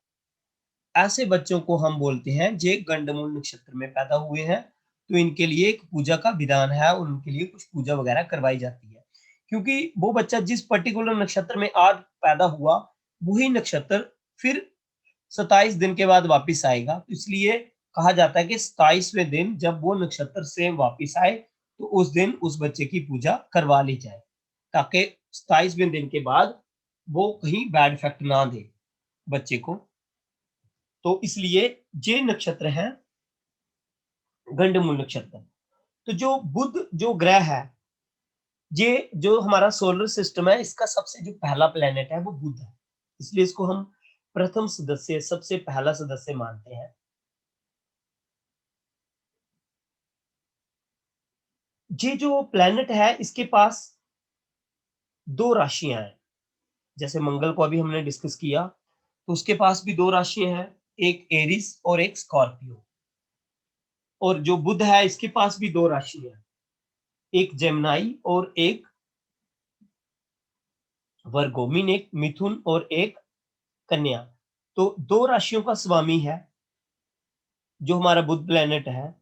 ऐसे बच्चों को हम बोलते हैं जे गंडमूल नक्षत्र में पैदा हुए हैं। तो इनके लिए एक पूजा का विधान है और उनके लिए कुछ पूजा वगैरह करवाई जाती है, क्योंकि वो बच्चा जिस पर्टिकुलर नक्षत्र में आज पैदा हुआ वही नक्षत्र फिर 27 दिन के बाद वापिस आएगा। तो इसलिए कहा जाता है कि 27वें दिन जब वो नक्षत्र से वापिस आए तो उस दिन उस बच्चे की पूजा करवा ली जाए, ताकि 27वें दिन के बाद वो कहीं बैड इफेक्ट ना दे बच्चे को। तो इसलिए ये नक्षत्र है गंडमूल नक्षत्र। तो जो बुध जो ग्रह है, ये जो हमारा सोलर सिस्टम है, इसका सबसे जो पहला प्लेनेट है वो बुध है, इसलिए इसको हम प्रथम सदस्य, सबसे पहला सदस्य मानते हैं। ये जो प्लेनेट है इसके पास दो राशियां हैं, जैसे मंगल को अभी हमने डिस्कस किया, तो उसके पास भी दो राशियां हैं, एक एरिस और एक स्कॉर्पियो। और जो बुध है इसके पास भी दो राशियां हैं, एक जेमिनाई और एक वर्गो, मीन एक मिथुन और एक कन्या। तो दो राशियों का स्वामी है जो हमारा बुध प्लेनेट है।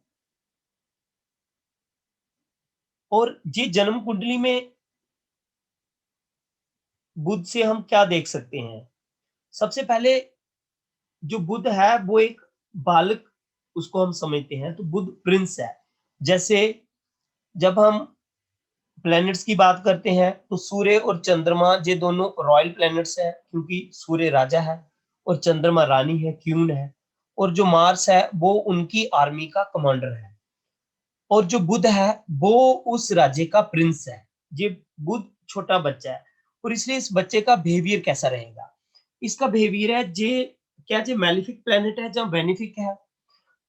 और ये जन्म कुंडली में बुध से हम क्या देख सकते हैं? सबसे पहले जो बुध है वो एक बालक, उसको हम समझते हैं, तो बुध प्रिंस है। जैसे जब हम प्लैनेट्स की बात करते हैं तो सूर्य और चंद्रमा ये दोनों रॉयल प्लैनेट्स हैं, क्योंकि सूर्य राजा है और चंद्रमा रानी है, क्वीन है। और जो मार्स है वो उनकी आर्मी का कमांडर है। और जो बुध है वो उस राज्य का प्रिंस है। ये बुध छोटा बच्चा है, और इसलिए इस बच्चे का बिहेवियर कैसा रहेगा? इसका बिहेवियर है जे, क्या ये मैलिफिक प्लेनेट है या बेनिफिक है?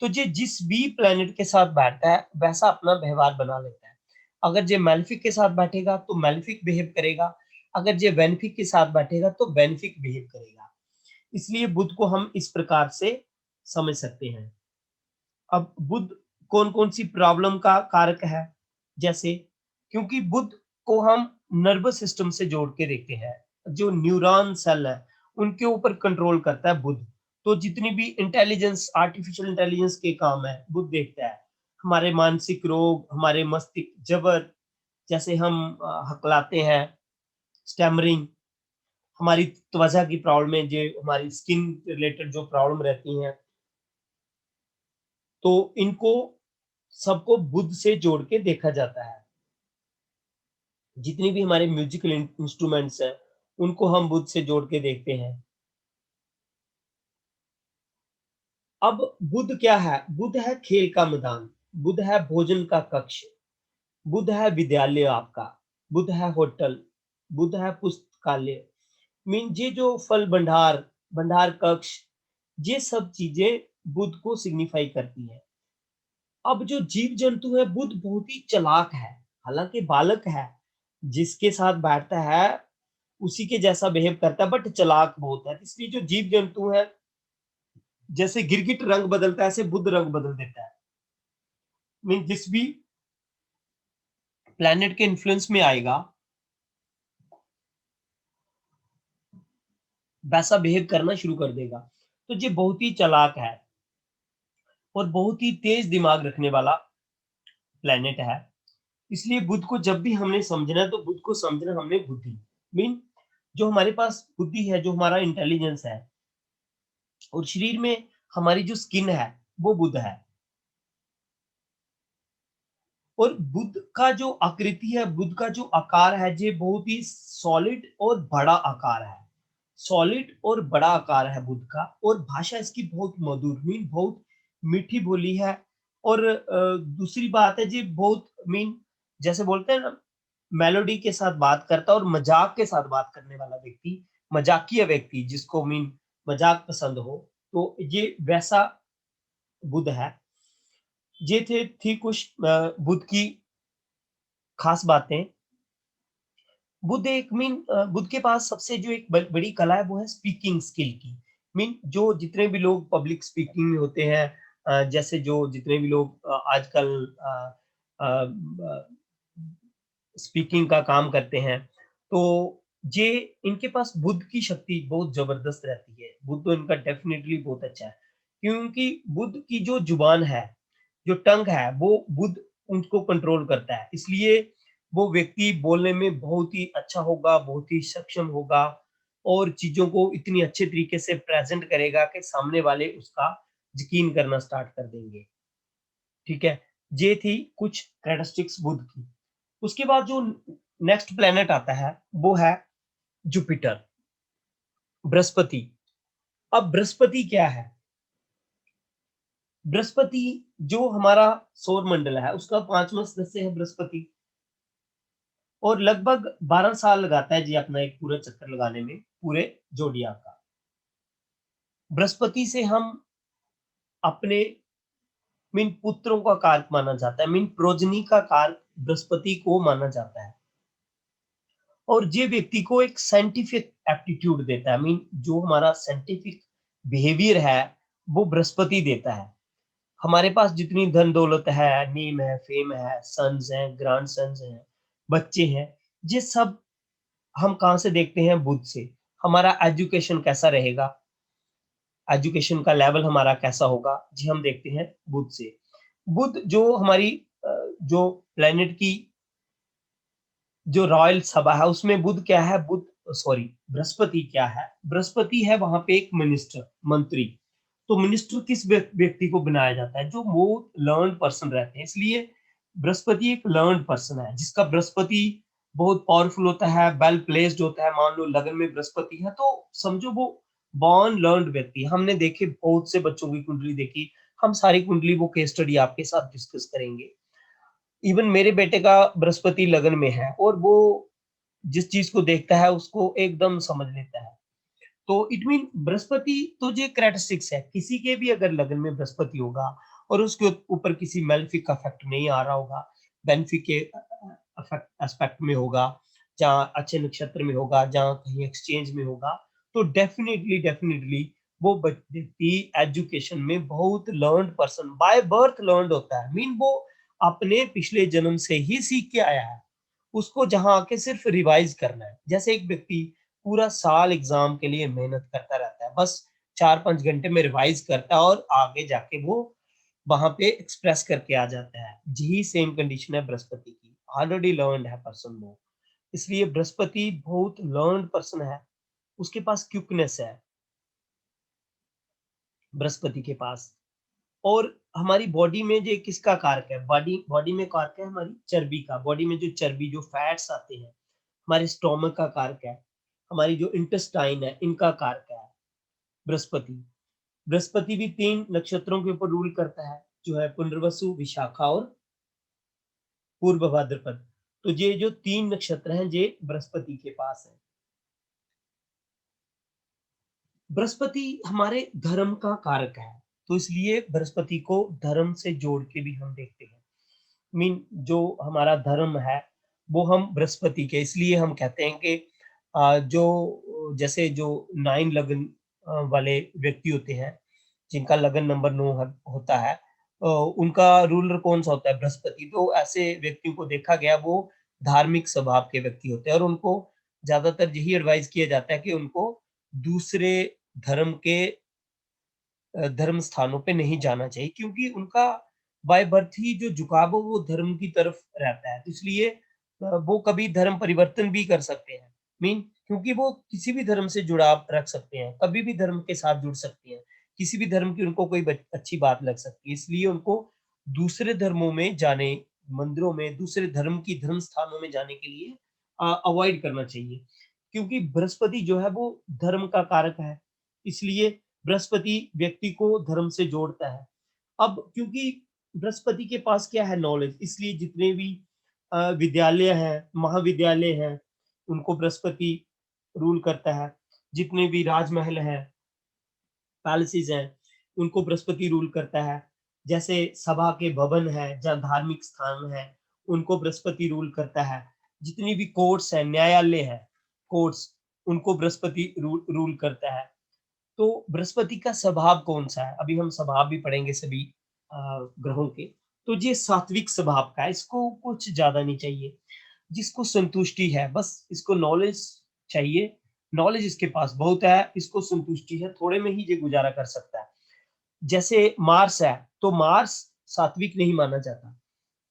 तो ये जिस भी प्लेनेट के साथ बैठता है वैसा अपना व्यवहार बना लेता है। अगर ये मैलिफिक के साथ बैठेगा तो मैलिफिक बिहेव करेगा, अगर ये बेनिफिक के साथ बैठेगा तो बेनिफिक बिहेव करेगा। इसलिए बुध को हम इस प्रकार से समझ सकते हैं। अब बुध कौन कौन सी प्रॉब्लम का कारक है? जैसे, क्योंकि बुध को हम नर्वस सिस्टम से जोड़ के देखते हैं, जो न्यूरॉन सेल है उनके ऊपर कंट्रोल करता है बुध। तो जितनी भी इंटेलिजेंस, आर्टिफिशियल इंटेलिजेंस के काम है बुध देखता है। हमारे मानसिक रोग, हमारे मस्तिष्क जबर, जैसे हम हकलाते हैं, स्टैमरिंग, हमारी त्वचा की प्रॉब्लम है, जो हमारी स्किन रिलेटेड जो प्रॉब्लम रहती हैं, तो इनको सबको बुध से जोड़ के देखा जाता है। जितनी भी हमारे म्यूजिकल इंस्ट्रूमेंट्स हैं उनको हम बुध से जोड़ के देखते हैं। अब बुध क्या है? बुध है खेल का मैदान, बुध है भोजन का कक्ष, बुध है विद्यालय आपका, बुध है होटल, बुध है पुस्तकालय। मीन ये जो फल भंडार, भंडार कक्ष, ये सब चीजें बुध को सिग्निफाई करती हैं। अब जो जीव जंतु है, बुध बहुत ही चालाक है, हालांकि बालक है, जिसके साथ बैठता है उसी के जैसा बिहेव करता है, बट चालाक बहुत है। इसलिए जो जीव जंतु है, जैसे गिरगिट रंग बदलता है ऐसे बुध रंग बदल देता है। मीन जिस भी प्लैनेट के इन्फ्लुएंस में आएगा वैसा बिहेव करना शुरू कर देगा। तो ये बहुत ही चालाक है और बहुत ही तेज दिमाग रखने वाला प्लैनेट है। इसलिए बुध को जब भी हमने समझना है तो बुध को समझना हमने बुद्धि, मीन जो हमारे पास बुद्धि है, जो हमारा इंटेलिजेंस है, और शरीर में हमारी जो स्किन है वो बुध है। और बुध का जो आकृति है, बुध का जो आकार है, ये बहुत ही सॉलिड और बड़ा आकार है। सॉलिड और बड़ा आकार है बुध का। और भाषा इसकी बहुत मधुर, मीन बहुत मीठी बोली है। और दूसरी बात है जी, बहुत मीन जैसे बोलते हैं ना, मेलोडी के साथ बात करता है, और मजाक के साथ बात करने वाला व्यक्ति, मजाकिया व्यक्ति जिसको मीन मजाक पसंद हो, तो ये वैसा बुध है। ये थी कुछ बुध की खास बातें। बुध एक मीन बुध के पास सबसे जो एक बड़ी कला है वो है स्पीकिंग स्किल की। मीन जो जितने भी लोग पब्लिक स्पीकिंग में होते हैं, जैसे जो जितने भी लोग आजकल स्पीकिंग का काम करते हैं, तो ये इनके पास बुध की शक्ति बहुत जबरदस्त रहती है। बुध तो इनका डेफिनेटली बहुत अच्छा है, क्योंकि बुध की जो जुबान है, जो टंग है, वो बुध उनको कंट्रोल करता है। इसलिए वो व्यक्ति बोलने में बहुत ही अच्छा होगा, बहुत ही सक्षम होगा, और चीजों को इतनी अच्छे तरीके से प्रेजेंट करेगा कि सामने वाले उसका यकीन करना स्टार्ट कर देंगे। ठीक है, ये थी कुछ कैरेक्टरिस्टिक्स बुध की। उसके बाद जो नेक्स्ट प्लेनेट आता है वो है जुपिटर। बृहस्पति। अब बृहस्पति क्या है? बृहस्पति जो हमारा सौर मंडल है उसका 5वां सदस्य है बृहस्पति, और लगभग 12 साल लगाता है जी अपना एक पूरा चक्कर लगाने में पूरे जोडियाक का। बृहस्पति से हम अपने मीन पुत्रों का कारक माना जाता है, मीन प्रोजनी का कारक बृहस्पति को माना जाता है, और ये व्यक्ति को एक साइंटिफिक एप्टीट्यूड देता है, मीन जो हमारा साइंटिफिक बिहेवियर है वो बृहस्पति देता है। हमारे पास जितनी धन दौलत है, नेम है, फेम है, सन्स हैं, ग्रैंड सन्स हैं, बच्चे हैं, ये सब हम कहाँ से देखते हैं? बुध से। हमारा एजुकेशन कैसा रहेगा, एजुकेशन का लेवल हमारा कैसा होगा, जी हम देखते हैं बुध से। बुध जो हमारी जो प्लेनेट की जो रॉयल सभा है उसमें बुध क्या है? बुध सॉरी बृहस्पति क्या है? बृहस्पति है वहां पे एक मिनिस्टर, मंत्री। तो मिनिस्टर किस व्यक्ति को बनाया जाता है? जो मोस्ट लर्न पर्सन रहते हैं। इसलिए बृहस्पति एक लर्न पर्सन है, जिसका बृहस्पति बहुत पावरफुल होता है, वेल प्लेस्ड होता है। मान लो लगन में बृहस्पति है तो समझो वो बॉर्न लर्न व्यक्ति। हमने देखे बहुत से बच्चों की कुंडली देखी, हम सारी कुंडली वो केस स्टडी आपके साथ डिस्कस करेंगे। इवन मेरे बेटे का बृहस्पति लगन में है और वो जिस चीज को देखता है उसको एकदम समझ लेता है। तो इट मीन बृहस्पति तो जो कैरेक्टरिस्टिक्स है, किसी के भी अगर लगन में बृहस्पति होगा और उसके ऊपर किसी मेलेफिक का इफेक्ट नहीं आ रहा होगा, बेनिफिक के एस्पेक्ट में होगा, जहाँ अच्छे नक्षत्र में होगा, जहाँ कहीं एक्सचेंज में होगा, तो डेफिनेटली डेफिनेटली वो व्यक्ति एजुकेशन में बहुत learned person, by birth learned होता है। मीन वो अपने पिछले जन्म से ही सीख के आया है, उसको जहां आके सिर्फ रिवाइज करना है। जैसे एक व्यक्ति पूरा साल एग्जाम के लिए मेहनत करता रहता है, बस 4-5 घंटे में रिवाइज करता है और आगे जाके वो वहां पे एक्सप्रेस करके आ जाता है। यही सेम कंडीशन है बृहस्पति की, ऑलरेडी लर्नड है पर्सन वो। इसलिए बृहस्पति बहुत लर्नड पर्सन है, उसके पास क्विकनेस है बृहस्पति के पास। और हमारी बॉडी में जो किसका कारक है? बॉडी बॉडी में कारक है हमारी चर्बी का। बॉडी में जो चर्बी, जो फैट्स आते हैं, हमारे स्टोमक का कारक है, हमारी जो इंटेस्टाइन है इनका कारक है बृहस्पति। बृहस्पति भी 3 नक्षत्रों के ऊपर रूल करता है, जो है पुनर्वसु, विशाखा और पूर्व भाद्रपद। तो ये जो 3 नक्षत्र हैं ये बृहस्पति के पास है। बृहस्पति हमारे धर्म का कारक है, तो इसलिए बृहस्पति को धर्म से जोड़ के भी हम देखते हैं। मीन जो हमारा धर्म है वो हम बृहस्पति के, इसलिए हम कहते हैं कि जो जैसे जो 9 लगन वाले व्यक्ति होते हैं, जिनका लगन नंबर 9 होता है, उनका रूलर कौन सा होता है? बृहस्पति। तो ऐसे व्यक्तियों को देखा गया वो धार्मिक स्वभाव के व्यक्ति होते हैं, और उनको ज्यादातर यही एडवाइस किया जाता है कि उनको दूसरे धर्म के धर्म स्थानों पे नहीं जाना चाहिए, क्योंकि उनका बाय बर्थ ही जो झुकाव है वो धर्म की तरफ रहता है। तो इसलिए वो कभी धर्म परिवर्तन भी कर सकते हैं। मीन क्योंकि वो किसी भी धर्म से जुड़ाव रख सकते हैं, कभी भी धर्म के साथ जुड़ सकते हैं, किसी भी धर्म की उनको कोई अच्छी बात लग सकती है। इसलिए उनको दूसरे धर्मों में जाने, मंदिरों में, दूसरे धर्म की धर्म स्थानों में जाने के लिए अवॉइड करना चाहिए, क्योंकि बृहस्पति जो है वो धर्म का कारक है। इसलिए बृहस्पति व्यक्ति को धर्म से जोड़ता है। अब क्योंकि बृहस्पति के पास क्या है? नॉलेज। इसलिए जितने भी विद्यालय हैं, महाविद्यालय हैं, उनको बृहस्पति रूल करता है। जितने भी राजमहल हैं, पैलेसेस हैं, उनको बृहस्पति रूल करता है। जैसे सभा के भवन है, जहाँ धार्मिक स्थान है, उनको बृहस्पति रूल करता है। जितनी भी कोर्ट्स हैं, न्यायालय है, कोर्ट्स, उनको बृहस्पति रूल करता है। तो बृहस्पति का स्वभाव कौन सा है? अभी हम स्वभाव भी पढ़ेंगे सभी ग्रहों के। तो ये सात्विक स्वभाव का है, इसको कुछ ज्यादा नहीं चाहिए, जिसको संतुष्टि है, बस इसको नॉलेज चाहिए। नॉलेज इसके पास बहुत है, इसको संतुष्टि है, थोड़े में ही ये गुजारा कर सकता है। जैसे मार्स है, तो मार्स सात्विक नहीं माना जाता,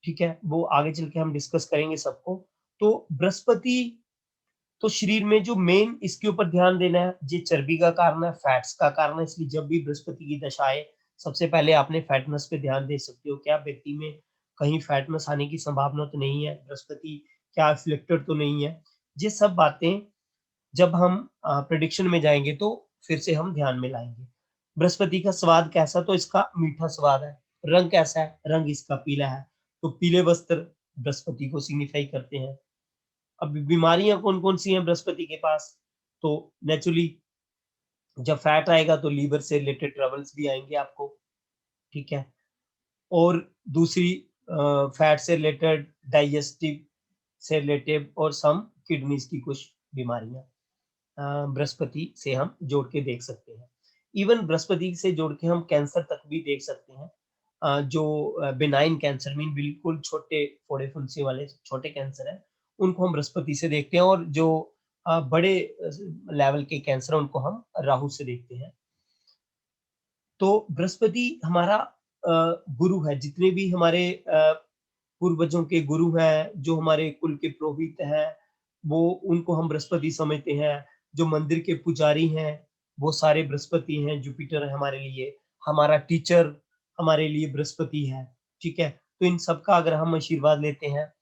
ठीक है, वो आगे चल के हम डिस्कस करेंगे सबको। तो बृहस्पति तो शरीर में जो मेन इसके ऊपर ध्यान देना है, ये चर्बी का कारण है, फैट्स का कारण है। इसलिए जब भी बृहस्पति की दशा आए, सबसे पहले आपने फैटनेस पे ध्यान दे सकते हो, क्या व्यक्ति में कहीं फैटनेस आने की संभावना तो नहीं है, बृहस्पति क्या अफेक्टेड तो नहीं है। ये सब बातें जब हम प्रेडिक्शन में जाएंगे तो फिर से हम ध्यान में लाएंगे। बृहस्पति का स्वाद कैसा, तो इसका मीठा स्वाद है। रंग कैसा है, रंग इसका पीला है, तो पीले वस्त्र बृहस्पति को सिग्निफाई करते हैं। अब बीमारियां कौन कौन सी हैं बृहस्पति के पास, तो नेचुरली जब फैट आएगा तो लीवर से रिलेटेड ट्रबल्स भी आएंगे आपको, ठीक है। और दूसरी फैट से रिलेटेड, डाइजेस्टिव से रिलेटेड और सम किडनीज की कुछ बीमारियां बृहस्पति से हम जोड़ के देख सकते हैं। इवन बृहस्पति से जोड़ के हम कैंसर तक भी देख सकते हैं। जो बिनाइन कैंसर मीन बिल्कुल छोटे फोड़े फुंसी वाले छोटे कैंसर है, उनको हम बृहस्पति से देखते हैं, और जो बड़े लेवल के कैंसर है उनको हम राहु से देखते हैं। तो बृहस्पति हमारा गुरु है। जितने भी हमारे पूर्वजों के गुरु हैं, जो हमारे कुल के पुरोहित हैं, वो उनको हम बृहस्पति समझते हैं। जो मंदिर के पुजारी हैं वो सारे बृहस्पति हैं, जुपिटर है हमारे लिए। हमारा टीचर हमारे लिए बृहस्पति है, ठीक है। तो इन सबका अगर हम आशीर्वाद लेते हैं,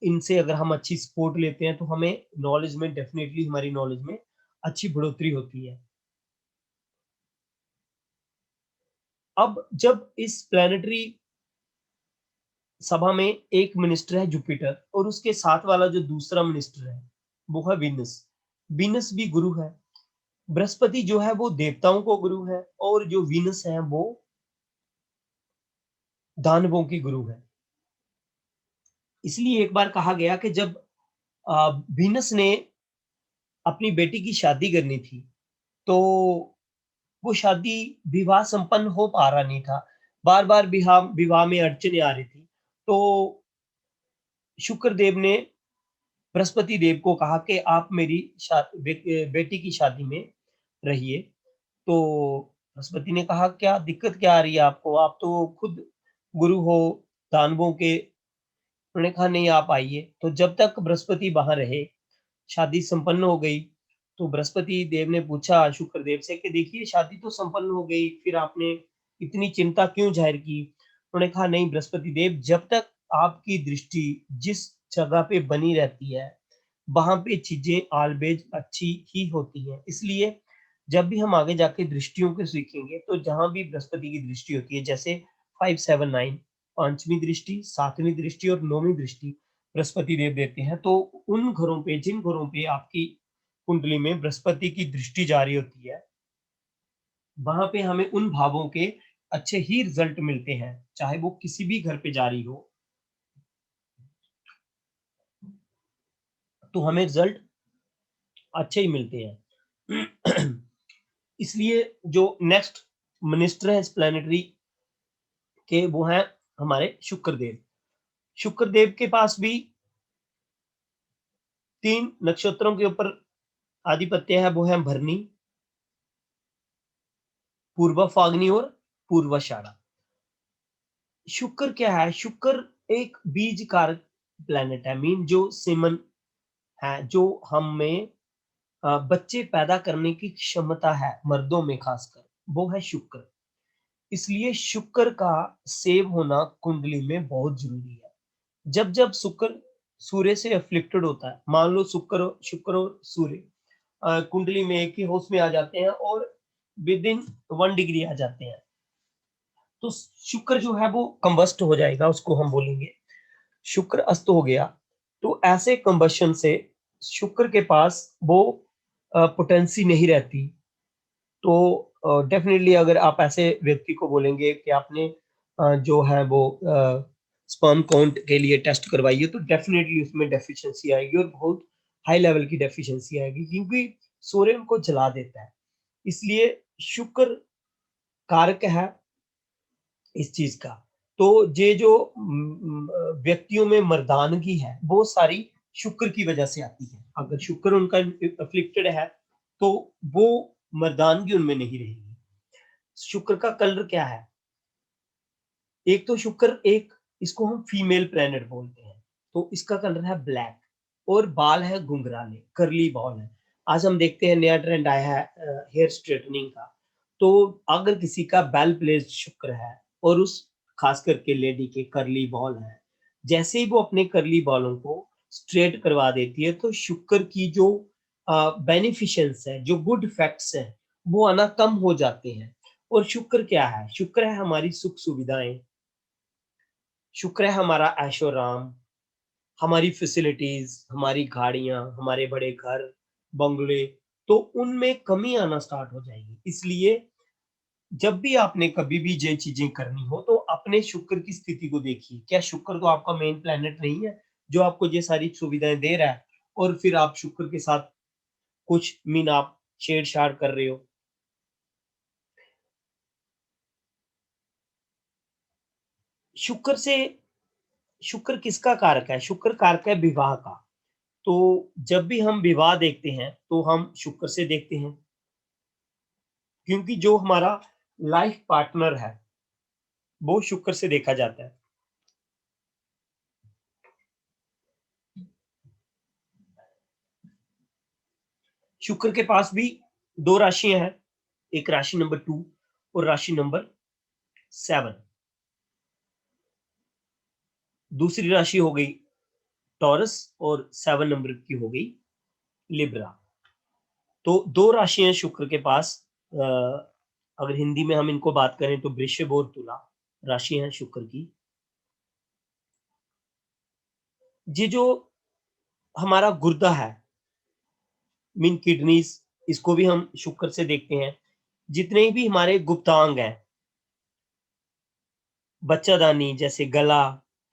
इनसे अगर हम अच्छी सपोर्ट लेते हैं, तो हमें नॉलेज में डेफिनेटली, हमारी नॉलेज में अच्छी बढ़ोतरी होती है। अब जब इस प्लानिटरी सभा में एक मिनिस्टर है जुपिटर, और उसके साथ वाला जो दूसरा मिनिस्टर है वो है वीनस। वीनस भी गुरु है। बृहस्पति जो है वो देवताओं को गुरु है, और जो वीनस है वो दानवों की गुरु है। इसलिए एक बार कहा गया कि जब वीनस ने अपनी बेटी की शादी करनी थी, तो वो शादी विवाह संपन्न हो पा रहा नहीं था। बार बार विवाह विवाह में अड़चने आ रही थी। तो शुक्र देव ने बृहस्पति देव को कहा कि आप मेरी बेटी की शादी में रहिए। तो बृहस्पति ने कहा क्या दिक्कत क्या आ रही है आपको, आप तो खुद गुरु हो दानवों के। उन्होंने कहा नहीं, आप आइए। तो जब तक बृहस्पति वहां रहे, शादी संपन्न हो गई। तो बृहस्पति देव ने पूछा शुक्र देव से कि देखिए शादी तो संपन्न हो गई, फिर आपने इतनी चिंता क्यों जाहिर की। उन्होंने कहा नहीं बृहस्पति देव, जब तक आपकी दृष्टि जिस जगह पे बनी रहती है, वहां पे चीजें ऑलवेज अच्छी ही होती हैं। इसलिए जब भी हम आगे जाके दृष्टियों को सीखेंगे, तो जहां भी बृहस्पति की दृष्टि होती है, जैसे 5, 7, 9, पांचवी दृष्टि, सातवीं दृष्टि और नौवीं दृष्टि बृहस्पति देव देते हैं, तो उन घरों पे, जिन घरों पे आपकी कुंडली में बृहस्पति की दृष्टि जारी होती है, वहां पे हमें उन भावों के अच्छे ही रिजल्ट मिलते हैं। चाहे वो किसी भी घर पे जारी हो, तो हमें रिजल्ट अच्छे ही मिलते हैं। इसलिए जो नेक्स्ट मिनिस्टर है इस प्लानिटरी के, वो हैं हमारे शुक्रदेव। शुक्रदेव के पास भी 3 नक्षत्रों के ऊपर आधिपत्य है, वो है भरणी, पूर्वा फाग्नि और पूर्वाषाढ़ा। शुक्र क्या है, शुक्र एक बीज कारक प्लेनेट है, मीन जो सीमन है, जो हम में बच्चे पैदा करने की क्षमता है, मर्दों में खासकर, वो है शुक्र। इसलिए शुक्र का सेव होना कुंडली में बहुत जरूरी है। जब जब शुक्र सूर्य से अफ्लिक्टेड होता है, मान लो शुक्र और सूर्य कुंडली में एक ही हाउस में आ जाते हैं, और विद इन 1 डिग्री आ जाते हैं, तो शुक्र जो है वो कंबस्ट हो जाएगा, उसको हम बोलेंगे शुक्र अस्त हो गया। तो ऐसे कंबशन से शुक्र के पास वो पोटेंसी नहीं रहती। तो डेफिनेटली अगर आप ऐसे व्यक्ति को बोलेंगे कि आपने जो है वो स्पर्म काउंट के लिए टेस्ट करवाइए, तो डेफिनेटली उसमें डेफिशिएंसी आएगी, और बहुत हाई लेवल की डेफिशिएंसी आएगी, क्योंकि सूर्य उनको जला देता है। इसलिए शुक्र कारक है इस चीज का। तो ये जो व्यक्तियों में मर्दानगी है, वो सारी शुक्र की वजह से आती है। अगर शुक्र उनका अफ्लिक्टेड है, तो वो मर्दानगी उनमें नहीं रहेगी। शुक्र का कलर क्या है, एक तो शुक्र एक, इसको हम फीमेल प्लैनेट बोलते हैं, तो इसका कलर है ब्लैक, और बाल है घुंघराले, करली बाल है। आज हम देखते हैं नया ट्रेंड आया है हेयर स्ट्रेटनिंग का। तो अगर किसी का बेल प्लेस शुक्र है, और उस खास करके लेडी के करली बाल है, जैसे ही वो अपने करली बालों को स्ट्रेट करवा देती है, तो शुक्र की जो बेनिफिशियंस है, जो गुड फैक्ट्स हैं, वो आना कम हो जाते हैं। और शुक्र क्या है? शुक्र है हमारी सुख सुविधाएं, शुक्र है हमारा ऐशो आराम, हमारी फैसिलिटीज, हमारी गाड़ियां, हमारे बड़े घर, बंगले, तो उनमें कमी आना स्टार्ट हो जाएगी। इसलिए जब भी आपने कभी भी ये चीजें करनी हो तो अपने शुक्र की स्थिति को देखिए। क्या शुक्र तो आपका मेन प्लैनेट नहीं है जो आपको ये सारी सुविधाएं दे रहा है, और फिर आप शुक्र के साथ कुछ मीन आप छेड़छाड़ कर रहे हो? शुक्र से शुक्र किसका कारक है? शुक्र कारक है विवाह का। तो जब भी हम विवाह देखते हैं तो हम शुक्र से देखते हैं, क्योंकि जो हमारा लाइफ पार्टनर है वो शुक्र से देखा जाता है। शुक्र के पास भी दो राशियां हैं, एक राशि नंबर 2 और राशि नंबर 7। दूसरी राशि हो गई टॉरस और 7 नंबर की हो गई लिब्रा। तो दो राशियां शुक्र के पास। अगर हिंदी में हम इनको बात करें तो वृषभ और तुला राशि है शुक्र की। ये जो हमारा गुर्दा है, मीन किडनीज, इसको भी हम शुक्र से देखते हैं। जितने भी हमारे गुप्तांग हैं, बच्चादानी जैसे गला,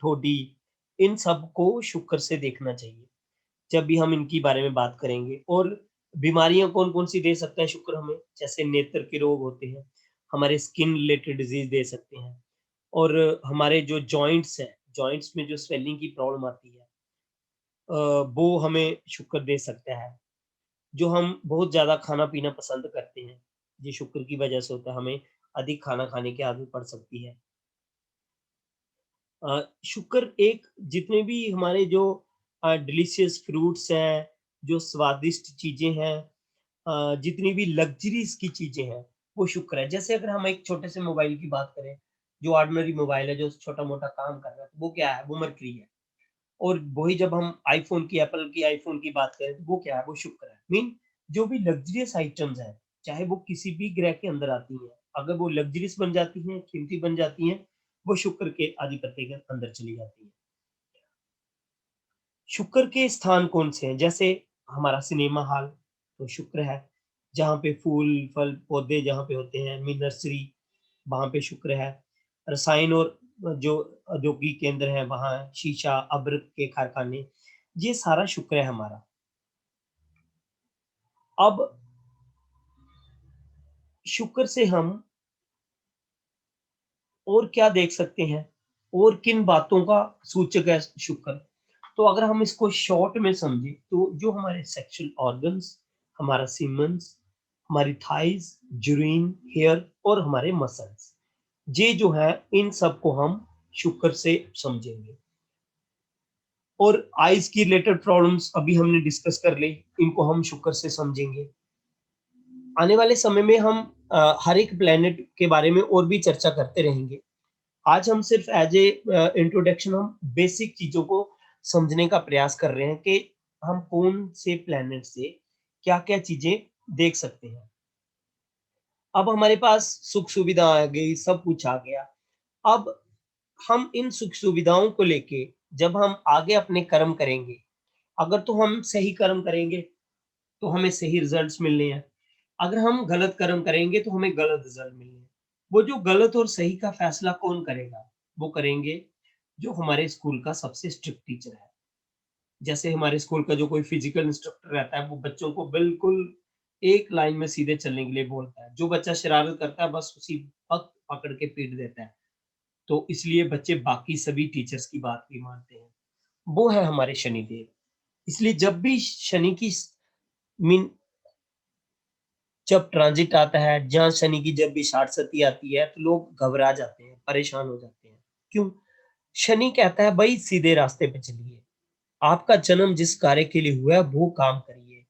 ठोडी, इन सबको शुक्र से देखना चाहिए जब भी हम इनकी बारे में बात करेंगे। और बीमारियां कौन कौन सी दे सकता है शुक्र हमें? जैसे नेत्र के रोग होते हैं, हमारे स्किन रिलेटेड डिजीज दे सकते हैं, और हमारे जो जॉइंट्स हैं, जॉइंट्स में जो स्वेलिंग की प्रॉब्लम आती है, वो हमें शुक्र दे सकता है। जो हम बहुत ज़्यादा खाना-पीना पसंद करते हैं, ये शुक्र की वजह से होता है, हमें अधिक खाना खाने की आदत पड़ सकती है। शुक्र एक, जितने भी हमारे जो डिलीशियस फ्रूट्स हैं, जो स्वादिष्ट चीज़ें हैं, जितनी भी लग्ज़रीज़ की चीज़ें हैं, वो शुक्र है। जैसे अगर हम एक छोटे से मोबाइल की बात करें, जो ऑर्डिनरी मोबाइल है, जो छोटा-मोटा काम कर रहा है, वो क्या है? वो मरकरी है। और वही जब हम आईफ़ोन की, एप्पल की आईफ़ोन की बात करें, तो वो क्या है? वो शुक्र है। मीन जो भी लग्ज़रियस आइटम्स हैं, चाहे वो किसी भी ग्रह के अंदर आती हैं, अगर वो लग्ज़रियस बन जाती हैं, कीमती बन जाती हैं, वो शुक्र के आधिपत्य के अंदर चली जाती हैं। शुक्र के स्थान कौन-से हैं? जैसे हमारा सिनेमा हॉल, तो शुक्र है। जहाँ पे फूल, फल, पौधे जहाँ पे होते हैं, मीन नर्सरी, वहाँ पे शुक्र है। रसायन और जो औद्योगिक केंद्र हैं, वहाँ शीशा, अभ्र के कारखाने, ये सारा शुक्र है हमारा। अब शुक्र से हम और क्या देख सकते हैं? और किन बातों का सूचक है शुक्र? तो अगर हम इसको शॉर्ट में समझें, तो जो हमारे सेक्सुअल ऑर्गन्स, हमारा सीमेंस, हमारी थाइज़, यूरिन, हेयर और हमारे मसल्स, ये जो है इन सबको हम शुक्र से समझेंगे। और आइज़ की रिलेटेड प्रॉब्लम्स अभी हमने डिस्कस कर ली, इनको हम शुक्र से समझेंगे। आने वाले समय में हम हर एक प्लैनेट के बारे में और भी चर्चा करते रहेंगे। आज हम सिर्फ एज ए इंट्रोडक्शन हम बेसिक चीजों को समझने का प्रयास कर रहे हैं कि हम कौन से प्लैनेट से क्या-क्या चीजें देख सकते हैं। अब हमारे पास सुख सुविधा आ गई, सब कुछ आ गया। अब हम इन सुख सुविधाओं को लेके जब हम आगे अपने कर्म करेंगे, अगर तो हम सही कर्म करेंगे तो हमें सही रिजल्ट्स मिलने हैं। अगर हम गलत कर्म करेंगे तो हमें गलत रिजल्ट मिलने हैं। वो जो गलत और सही का फैसला कौन करेगा? वो करेंगे जो हमारे स्कूल का सबसे स्ट्रिक्ट टीचर है। जैसे हमारे स्कूल का जो कोई फिजिकल इंस्ट्रक्टर रहता है, वो बच्चों को बिल्कुल एक लाइन में सीधे चलने के लिए बोलता है। जो बच्चा शरारत करता है, बस उसी वक़्त पकड़ के पीट देता है। तो इसलिए बच्चे बाकी सभी टीचर्स की बात भी मानते हैं। वो है हमारे शनिदेव। इसलिए जब भी शनि की मीन जब ट्रांजिट आता है, जहाँ शनि की जब भी शार्ट-सती आती है, तो लोग घबरा जाते हैं, परेशान हो जाते हैं। क्यों? शनि कहता है भई सीधे रास्ते पे चलिए। आपका जन्म जिस कार्य के लिए हुआ है, वो काम करिए।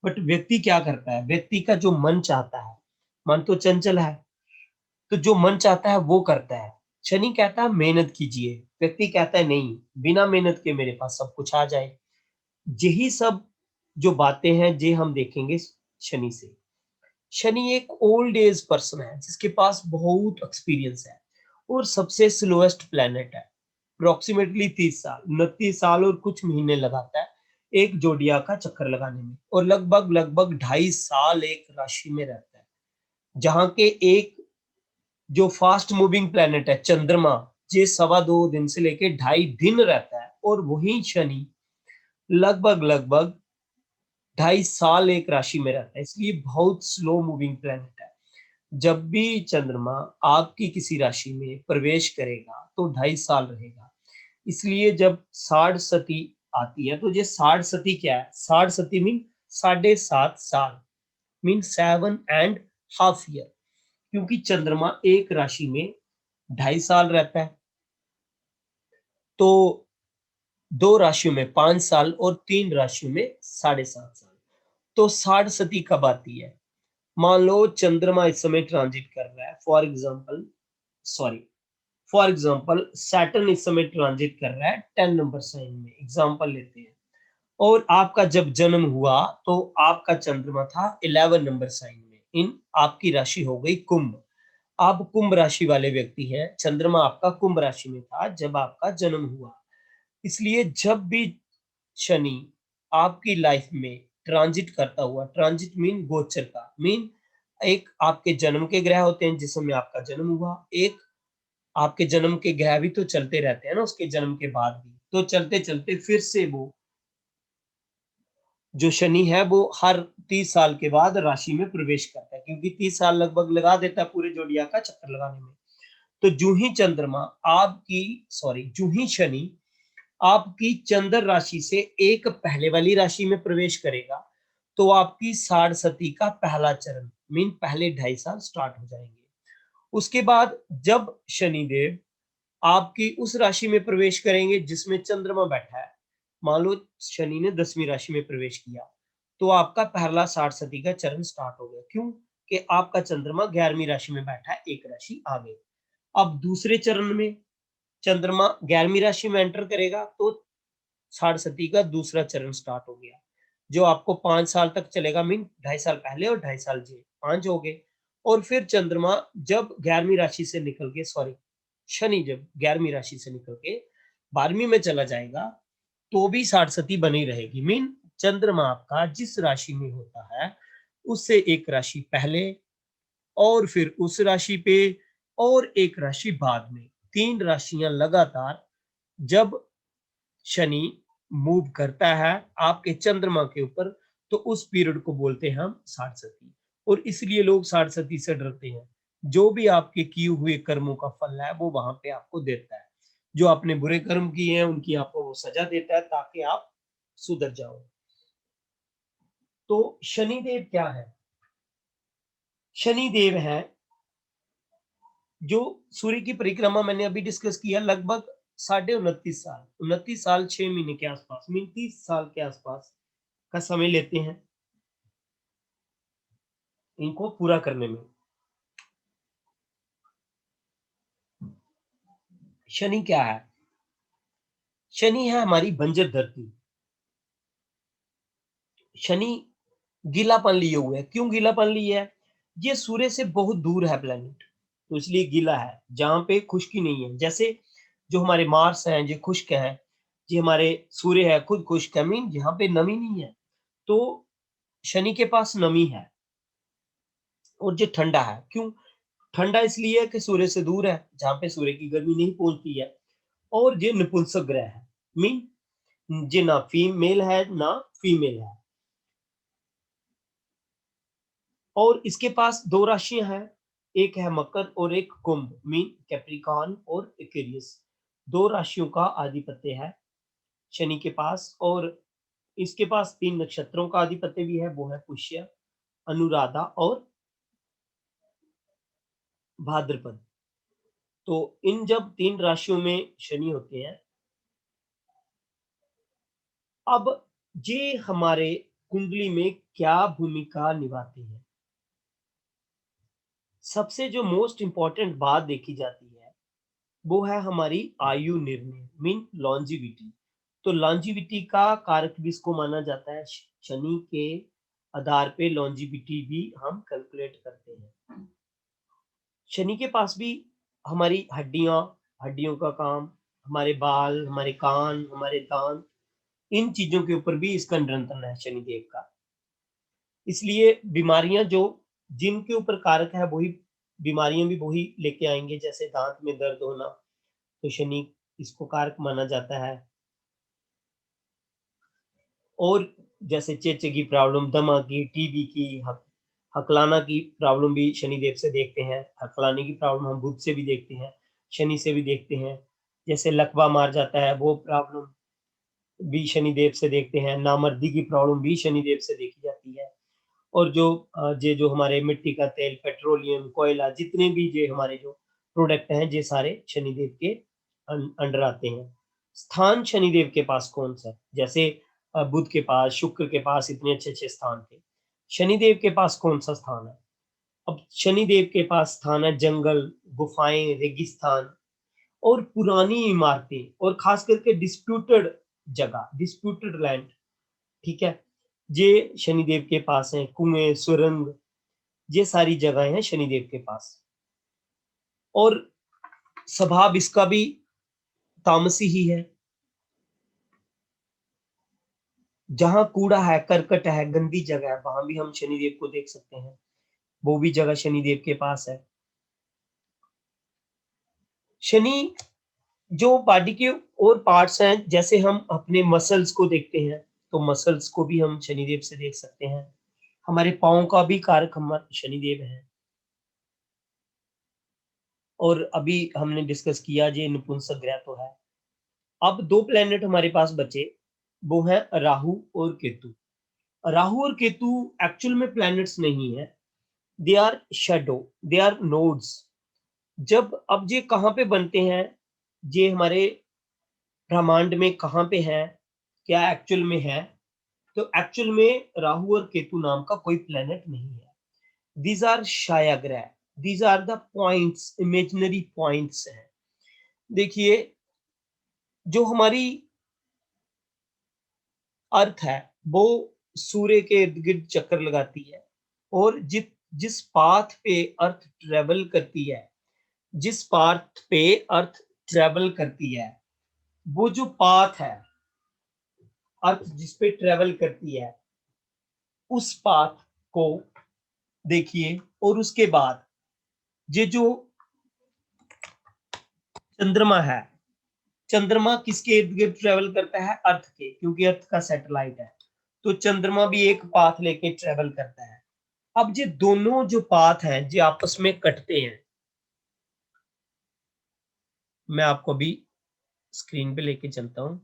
बट व्यक्ति क्या करता है? व्यक्ति का जो मन चाहता है, मन तो चंचल है, तो जो मन चाहता है वो करता है। शनि कहता है मेहनत कीजिए, व्यक्ति कहता है नहीं, बिना मेहनत के मेरे पास सब कुछ आ जाए। यही सब जो बातें हैं ये हम देखेंगे शनि से। शनि एक ओल्ड एज पर्सन है जिसके पास बहुत एक्सपीरियंस है और सबसे स्लोएस्ट प्लेनेट है। अप्रोक्सीमेटली 30 साल, 29 साल और कुछ महीने लगाता है एक जोडिया का चक्कर लगाने में, और लगभग लगभग 2.5 साल एक राशि में रहता है। जहां के एक जो फास्ट मूविंग प्लेनेट है चंद्रमा, ये 2.25 दिन से लेके 2.5 दिन रहता है, और वही शनि लगभग लगभग 2.5 साल एक राशि में रहता है, इसलिए बहुत स्लो मूविंग प्लेनेट है। जब भी चंद्रमा आपकी किसी राशि में प्रवेश करेगा तो 2.5 साल रहेगा। इसलिए जब साढ़ सती आती है तो ये साढ़ सती क्या है? साढ़ सती मीन 7.5 साल, मीन 7.5 ईयर, क्योंकि चंद्रमा एक राशि में 2.5 साल रहता है। तो 2 राशियों में 5 साल और 3 राशियों में 7.5 साल। तो साढ़ सती कब आती है? मान लो चंद्रमा इस समय ट्रांजिट कर रहा है, फॉर एग्जाम्पल सैटर्न इस समय ट्रांजिट कर रहा है 10 नंबर साइन में, एग्जाम्पल लेते हैं। और आपका जब जन्म हुआ तो आपका चंद्रमा था 11 नंबर साइन में, इन आपकी राशि हो गई कुंभ। आप कुंभ राशि वाले व्यक्ति हैं, चंद्रमा आपका कुंभ राशि में था जब आपका जन्म हुआ। इसलिए जब भी शनि आपकी लाइफ में ट्रांजिट करता हुआ, ट्रांजिट मीन गोचर का मीन, एक आपके जन्म के ग्रह होते हैं जिस समय आपका जन्म हुआ, एक आपके जन्म के ग्रह भी तो चलते रहते हैं ना उसके जन्म के बाद भी, तो चलते चलते फिर से वो जो शनि है वो हर 30 साल के बाद राशि में प्रवेश करता है, क्योंकि 30 साल लगभग लगा देता है पूरे जोडिया का चक्कर लगाने में। तो जो ही चंद्रमा आपकी जो ही शनि आपकी चंद्र राशि से एक पहले वाली राशि में प्रवेश करेगा तो आपकी साढ़ सती का पहला चरण मीन पहले 2.5 साल स्टार्ट हो जाएंगे। उसके बाद जब शनिदेव आपकी उस राशि में प्रवेश करेंगे जिसमें चंद्रमा बैठा है, मान लो शनि ने 10वीं राशि में प्रवेश किया, तो आपका पहला साढ़ सती का चरण स्टार्ट हो गया। क्यों? कि आपका चंद्रमा 11वीं राशि में बैठा है, एक राशि आगे। अब दूसरे चरण में चंद्रमा 11वीं राशि में एंटर करेगा तो साढ़ सती का दूसरा चरण स्टार्ट हो गया, जो आपको 5 साल तक चलेगा, मीन 2.5 साल पहले और 2.5 साल जे 5 हो गए। और फिर चंद्रमा जब 11वीं राशि से निकल के शनि जब 11वीं राशि से निकल के 12वीं में चला जाएगा तो भी साढ़ सती बनी रहेगी, मीन चंद्रमा आपका जिस राशि में होता है उससे एक राशि पहले और फिर उस राशि पे और एक राशि बाद में, 3 राशियां लगातार जब शनि मूव करता है आपके चंद्रमा के ऊपर, तो उस पीरियड को बोलते हैं हम साढ़ सती। और इसलिए लोग साढ़ सती से डरते हैं। जो भी आपके किए हुए कर्मों का फल है वो वहां पे आपको देता है। जो आपने बुरे कर्म किए हैं उनकी आपको वो सजा देता है ताकि आप सुधर जाओ। तो शनिदेव क्या है? शनिदेव है जो सूर्य की परिक्रमा मैंने अभी डिस्कस किया, लगभग 29.5 साल, 29 साल 6 महीने के आसपास, मीन 30 साल के आसपास का समय लेते हैं इनको पूरा करने में। शनि क्या है? शनि है हमारी बंजर धरती। शनि गीलापन लिए हुए है। क्यों गीलापन लिए है? ये सूर्य से बहुत दूर है प्लेनेट, तो इसलिए गीला है, जहां पे खुश्की नहीं है। जैसे जो हमारे मार्स हैं ये खुश्क है, ये हमारे सूर्य है खुद खुश्क है, मीन यहाँ पे नमी नहीं है। तो शनि के पास नमी है और ये ठंडा है। क्यों ठंडा? इसलिए है कि सूर्य से दूर है, जहां पे सूर्य की गर्मी नहीं पहुंचती है। और ये नपुंसक ग्रह है, मीन ये ना फीमेल है ना फीमेल है। और इसके पास 2 राशियां हैं, एक है मकर और एक कुंभ, मीन कैप्रिकॉर्न और एक्वेरियस। 2 राशियों का आधिपत्य है शनि के पास। और इसके पास 3 नक्षत्रों का आधिपत्य भी है, वो है पुष्य, अनुराधा और भाद्रपद। तो इन जब 3 राशियों में शनि होते हैं, अब ये हमारे कुंडली में क्या भूमिका निभाते हैं? सबसे जो मोस्ट इंपॉर्टेंट बात देखी जाती है वो है हमारी आयु निर्णय, मीन लॉन्जिविटी। तो लॉन्जिविटी का कारक भी इसको माना जाता है। शनि के आधार पे लॉन्जिविटी भी हम कैलकुलेट करते हैं। शनि के पास भी हमारी हड्डियों का काम, हमारे बाल, हमारे कान, हमारे दांत, इन चीजों के ऊपर भी इसका नियंत्रण है शनिदेव का। इसलिए बीमारियां जो जिनके ऊपर कारक है वही बीमारियां भी वही लेके आएंगे। जैसे दांत में दर्द होना, तो शनि इसको कारक माना जाता है। और जैसे चेचे की प्रॉब्लम, दमा की, टीबी की, हकलाना की प्रॉब्लम भी शनिदेव से देखते हैं। हकलाने की प्रॉब्लम हम बुध से भी देखते हैं, शनि से भी देखते हैं। जैसे लकवा मार जाता है, वो प्रॉब्लम भी शनिदेव से देखते हैं। नामर्दी की प्रॉब्लम भी शनिदेव से देखी जाती है। और जो हमारे मिट्टी का तेल, पेट्रोलियम, कोयला, जितने भी ये हमारे जो प्रोडक्ट हैं, ये सारे शनिदेव के अंडर आते हैं। स्थान शनिदेव के पास कौन सा है? जैसे बुध के पास, शुक्र के पास इतने अच्छे अच्छे स्थान थे, शनिदेव के पास कौन सा स्थान है? अब शनिदेव के पास स्थान है जंगल, गुफाएं, रेगिस्तान और पुरानी इमारतें, और खास करके डिस्प्यूटेड जगह, डिस्प्यूटेड लैंड। ठीक है, ये शनिदेव के पास है। कुएं, सुरंग, ये सारी जगह हैं शनिदेव के पास। और स्वभाव इसका भी तामसी ही है। जहां कूड़ा है, करकट है, गंदी जगह है, वहां भी हम शनिदेव को देख सकते हैं। वो भी जगह शनिदेव के पास है। शनि जो बॉडी के और पार्ट्स हैं, जैसे हम अपने मसल्स को देखते हैं, तो मसल्स को भी हम शनिदेव से देख सकते हैं। हमारे पाँव का भी कारक हमारा शनिदेव है। और अभी हमने डिस्कस किया ये नपुंसक ग्रह तो है। अब दो प्लेनेट हमारे पास बचे, वो है राहु और केतु। राहु और केतु एक्चुअल में प्लैनेट्स नहीं है, they are shadow, they are nodes. जब अब ये कहाँ पे बनते हैं, ये हमारे ब्रह्मांड में कहाँ पे है, क्या एक्चुअल में है? तो एक्चुअल में राहु और केतु नाम का कोई प्लेनेट नहीं है। दीज आर छाया ग्रह, these are the points, imaginary points हैं। देखिए, जो हमारी अर्थ है वो सूर्य के इर्द गिर्द चक्कर लगाती है। और जिस पाथ पे अर्थ ट्रेवल करती है, जिस पाथ पे अर्थ ट्रेवल करती है, वो जो पाथ है, अर्थ जिस पे ट्रेवल करती है, उस पाथ को देखिए। और उसके बाद ये जो चंद्रमा है, चंद्रमा किसके इर्द गिर्द ट्रेवल करता है? अर्थ के, क्योंकि अर्थ का सैटेलाइट है। तो चंद्रमा भी एक पाथ लेके ट्रेवल करता है। अब ये दोनों जो पाथ हैं जो आपस में कटते हैं, मैं आपको अभी स्क्रीन पे लेके चलता हूं।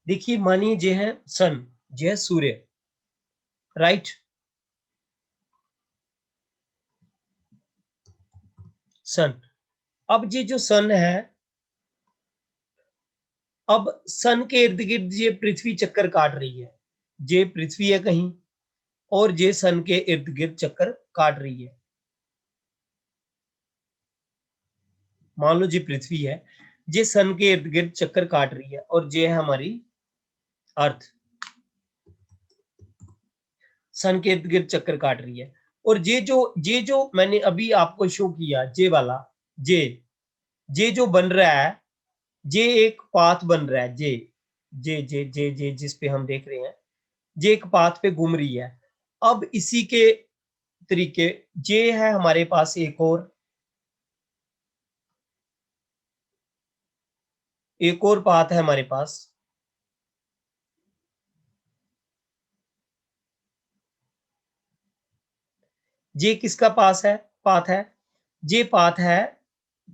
देखिए, मानिए जे है सन, जे है सूर्य, राइट? सन। अब ये जो सन है, अब सन के इर्द गिर्द ये पृथ्वी चक्कर काट रही है। ये पृथ्वी है कहीं, और ये सन के इर्द गिर्द चक्कर काट रही है। मान लो ये पृथ्वी है, ये सन के इर्द गिर्द चक्कर काट रही है, और ये है हमारी अर्थ, सन के इर्द गिर्द चक्कर काट रही है। और ये जो मैंने अभी आपको शो किया, ये वाला, ये ये जो बन रहा है, ये एक पाथ बन रहा है। जे जिस पे हम देख रहे हैं, ये एक पाथ पे घूम रही है। अब इसी के तरीके ये है हमारे पास एक और पाथ है हमारे पास। ये किसका पाथ है? ये पाथ है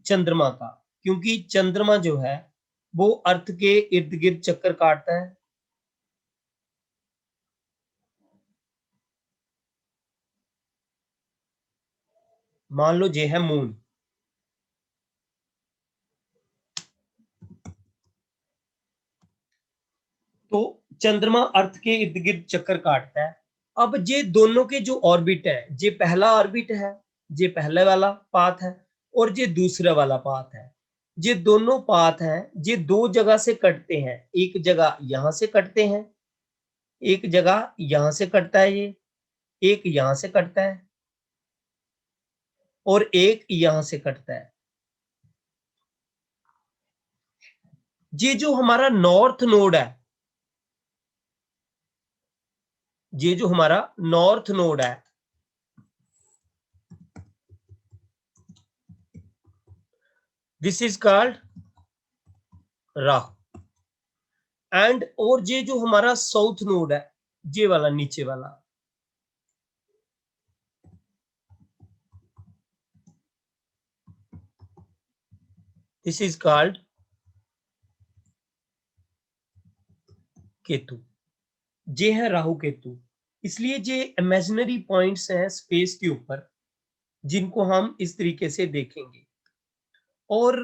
चंद्रमा का, क्योंकि चंद्रमा जो है वो अर्थ के इर्द गिर्द चक्कर काटता है। मान लो ये है मून, तो चंद्रमा अर्थ के इर्द गिर्द चक्कर काटता है। अब ये दोनों के जो ऑर्बिट है, ये पहला ऑर्बिट है, ये पहले वाला पाथ है, और ये दूसरा वाला पाथ है। ये दोनों पाथ हैं, ये दो जगह से कटते हैं। एक जगह यहां से कटते हैं, एक जगह यहां से कटता है, ये एक यहां से कटता है, और एक यहां से कटता है। ये जो हमारा नॉर्थ नोड है, ये जो हमारा नॉर्थ नोड है, this is called Rahu. And और ये जो हमारा साउथ नोड है, ये वाला नीचे वाला, दिस इज कॉल्ड केतु। ये है राहु केतु। इसलिए ये इमेजिनरी पॉइंट्स हैं स्पेस के ऊपर, जिनको हम इस तरीके से देखेंगे। और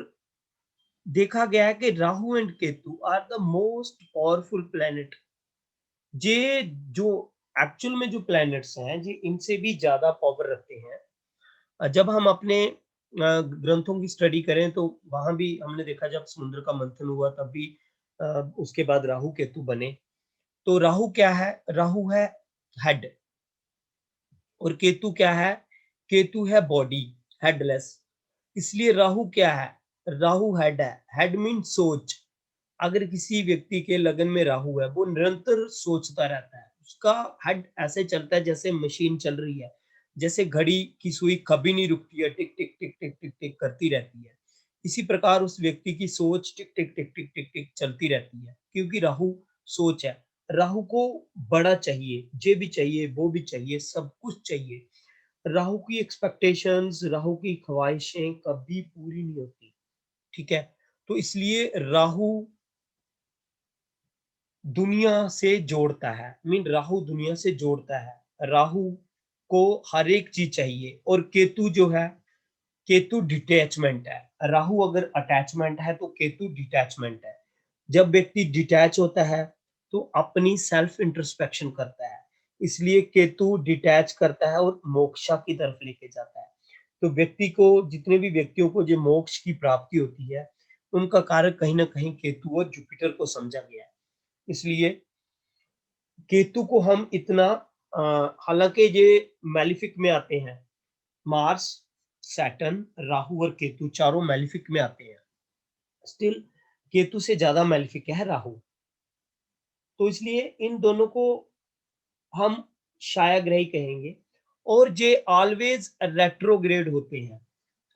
देखा गया है कि Rahu and Ketu are the most powerful planet. ये जो एक्चुअल में जो प्लैनेट्स हैं, ये इनसे भी ज्यादा पावर रखते हैं। जब हम अपने ग्रंथों की स्टडी करें तो वहां भी हमने देखा, जब समुद्र का मंथन हुआ तब भी उसके बाद राहु केतु बने। तो राहु क्या है? राहु है हेड, और केतु क्या है? केतु है बॉडी, हेडलेस। इसलिए राहु क्या है? राहु हेड है। हेड मीन सोच। अगर किसी व्यक्ति के लगन में राहु है, वो निरंतर सोचता रहता है, उसका हेड ऐसे चलता है जैसे मशीन चल रही है, जैसे घड़ी की सुई कभी नहीं रुकती है, टिक टिक टिक टिक टिक टिक करती रहती है। इसी प्रकार उस व्यक्ति की सोच टिक टिक टिक टिक टिक टिक चलती रहती है, क्योंकि राहु सोच है। राहु को बड़ा चाहिए, ये भी चाहिए, वो भी चाहिए, सब कुछ चाहिए। राहु की एक्सपेक्टेशंस, राहु की ख्वाहिशें कभी पूरी नहीं होती। ठीक है, तो इसलिए राहु दुनिया से जोड़ता है, मीन राहु दुनिया से जोड़ता है। राहु को हर एक चीज चाहिए। और केतु जो है, केतु डिटैचमेंट है। राहु अगर अटैचमेंट है तो केतु डिटैचमेंट है। जब व्यक्ति डिटैच होता है तो अपनी सेल्फ इंट्रोस्पेक्शन करता है, इसलिए केतु डिटैच करता है और मोक्षा की तरफ लेके जाता है। तो व्यक्ति को, जितने भी व्यक्तियों को जो मोक्ष की प्राप्ति होती है, उनका कारक कहीं ना कहीं केतु और जुपिटर को समझा गया है। इसलिए केतु को हम इतना, हालांकि ये मैलिफिक में आते हैं, मार्स, सैटर्न, राहु और केतु चारों मैलिफिक में आते हैं, स्टिल केतु से ज्यादा मैलिफिक है राहु। तो इसलिए इन दोनों को हम छायाग्रही कहेंगे। और ये ऑलवेज रेट्रोग्रेड होते हैं,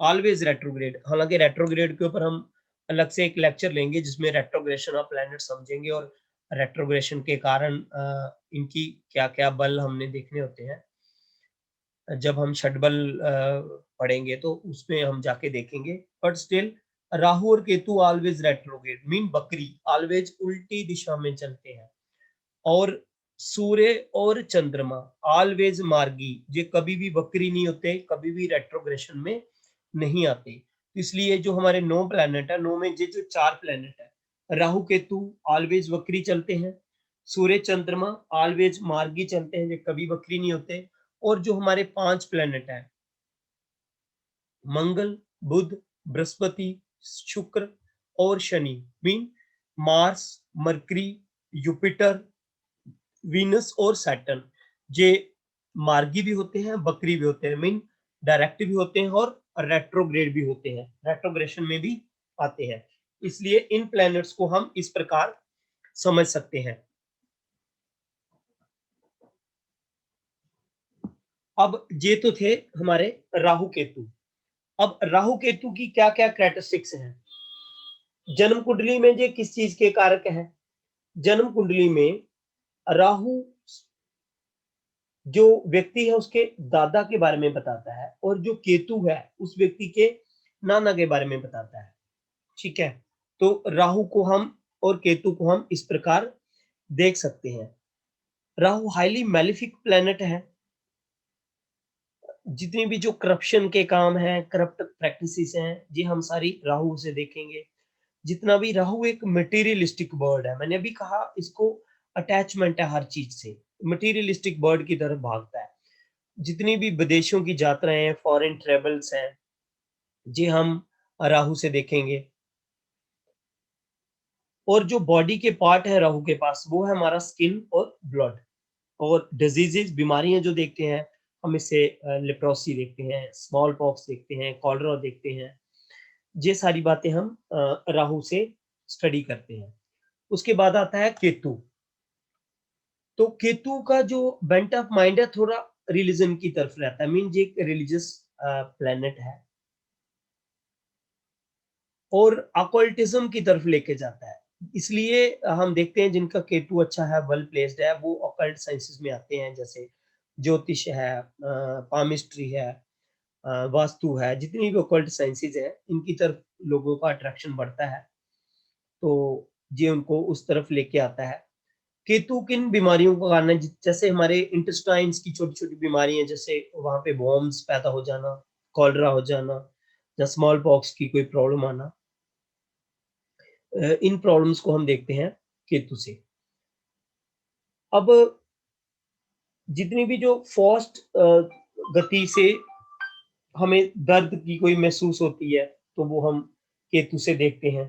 ऑलवेज रेट्रोग्रेड। हालांकि रेट्रोग्रेड के ऊपर हम अलग से एक लेक्चर लेंगे, जिसमें रेट्रोग्रेशन ऑफ प्लैनेट समझेंगे, और रेट्रोग्रेशन के कारण इनकी क्या क्या बल हमने देखने होते हैं। जब हम षटबल पढ़ेंगे तो उसमें हम जाके देखेंगे। बट स्टिल राहु और केतु ऑलवेज रेट्रोग्रेड, मीन बकरी, ऑलवेज उल्टी दिशा में चलते हैं। और सूर्य और चंद्रमा ऑलवेज मार्गी, ये कभी भी वक्री नहीं होते, कभी भी रेट्रोग्रेशन में नहीं आते। इसलिए जो हमारे 9 प्लैनेट है, 9 में ये जो 4 प्लैनेट है, राहु केतु ऑलवेज वक्री चलते हैं, सूर्य चंद्रमा ऑलवेज मार्गी चलते हैं, ये कभी वक्री नहीं होते। और जो हमारे 5 प्लैनेट है, मंगल, बुध, बृहस्पति, शुक्र और Shani, mean Mars, Mercury, Jupiter, Venus और सैटर्न, ये मार्गी भी होते हैं, बकरी भी होते हैं, मीन डायरेक्ट भी होते हैं और रेट्रोग्रेड भी होते हैं, रेट्रोग्रेशन में भी आते हैं। इसलिए इन प्लैनेट्स को हम इस प्रकार समझ सकते हैं। अब ये तो थे हमारे राहु केतु। अब राहु केतु की क्या क्या कैरेक्टरिस्टिक्स हैं? जन्म कुंडली में ये किस चीज के कारक हैं? जन्म कुंडली में राहु जो व्यक्ति है उसके दादा के बारे में बताता है, और जो केतु है उस व्यक्ति के नाना के बारे में बताता है। ठीक है, तो राहु को हम और केतु को हम इस प्रकार देख सकते हैं। राहु हाईली मैलिफिक प्लैनेट है। जितनी भी जो करप्शन के काम हैं, करप्ट प्रैक्टिसेस हैं, ये हम सारी राहु से देखेंगे। जितना भी राहु एक मटेरियलिस्टिक बर्ड है, मैंने अभी कहा इसको अटैचमेंट है हर चीज से, मटेरियलिस्टिक बर्ड की तरफ भागता है। जितनी भी विदेशों की यात्राएं हैं, फॉरेन ट्रेवल्स हैं, ये हम राहु से देखेंगे। और जो बॉडी के पार्ट है राहु के पास, वो है हमारा स्किन और ब्लड। और डिजीजेस, बीमारियां जो देखते हैं हम, इससे लेप्रोसी देखते हैं, स्मॉल पॉक्स देखते हैं, कॉलरा देखते हैं। ये सारी बातें हम राहु से स्टडी करते हैं। उसके बाद आता है केतु। तो केतु का जो बेंट ऑफ माइंड है, थोड़ा रिलीजन की तरफ रहता है, मीन ये एक रिलीजियस प्लेनेट है और अकल्टिज्म की तरफ लेके जाता है। इसलिए हम देखते हैं जिनका केतु अच्छा है, वेल प्लेस्ड है, वो अकल्ट साइंसेस में आते हैं, जैसे ज्योतिष है, पामिस्ट्री है, वास्तु है, जितनी भी अकल्ट साइंसेस है, इनकी तरफ लोगों का अट्रैक्शन बढ़ता है, तो ये उनको उस तरफ लेके आता है। केतु किन बीमारियों का कारण है? जैसे हमारे इंटेस्टाइन्स की छोटी छोटी बीमारियां, जैसे वहां पे वॉर्म्स पैदा हो जाना, कॉलरा हो जाना, या स्मॉल पॉक्स की कोई प्रॉब्लम आना, इन प्रॉब्लम्स को हम देखते हैं केतु से। अब जितनी भी जो फास्ट गति से हमें दर्द की कोई महसूस होती है, तो वो हम केतु से देखते हैं।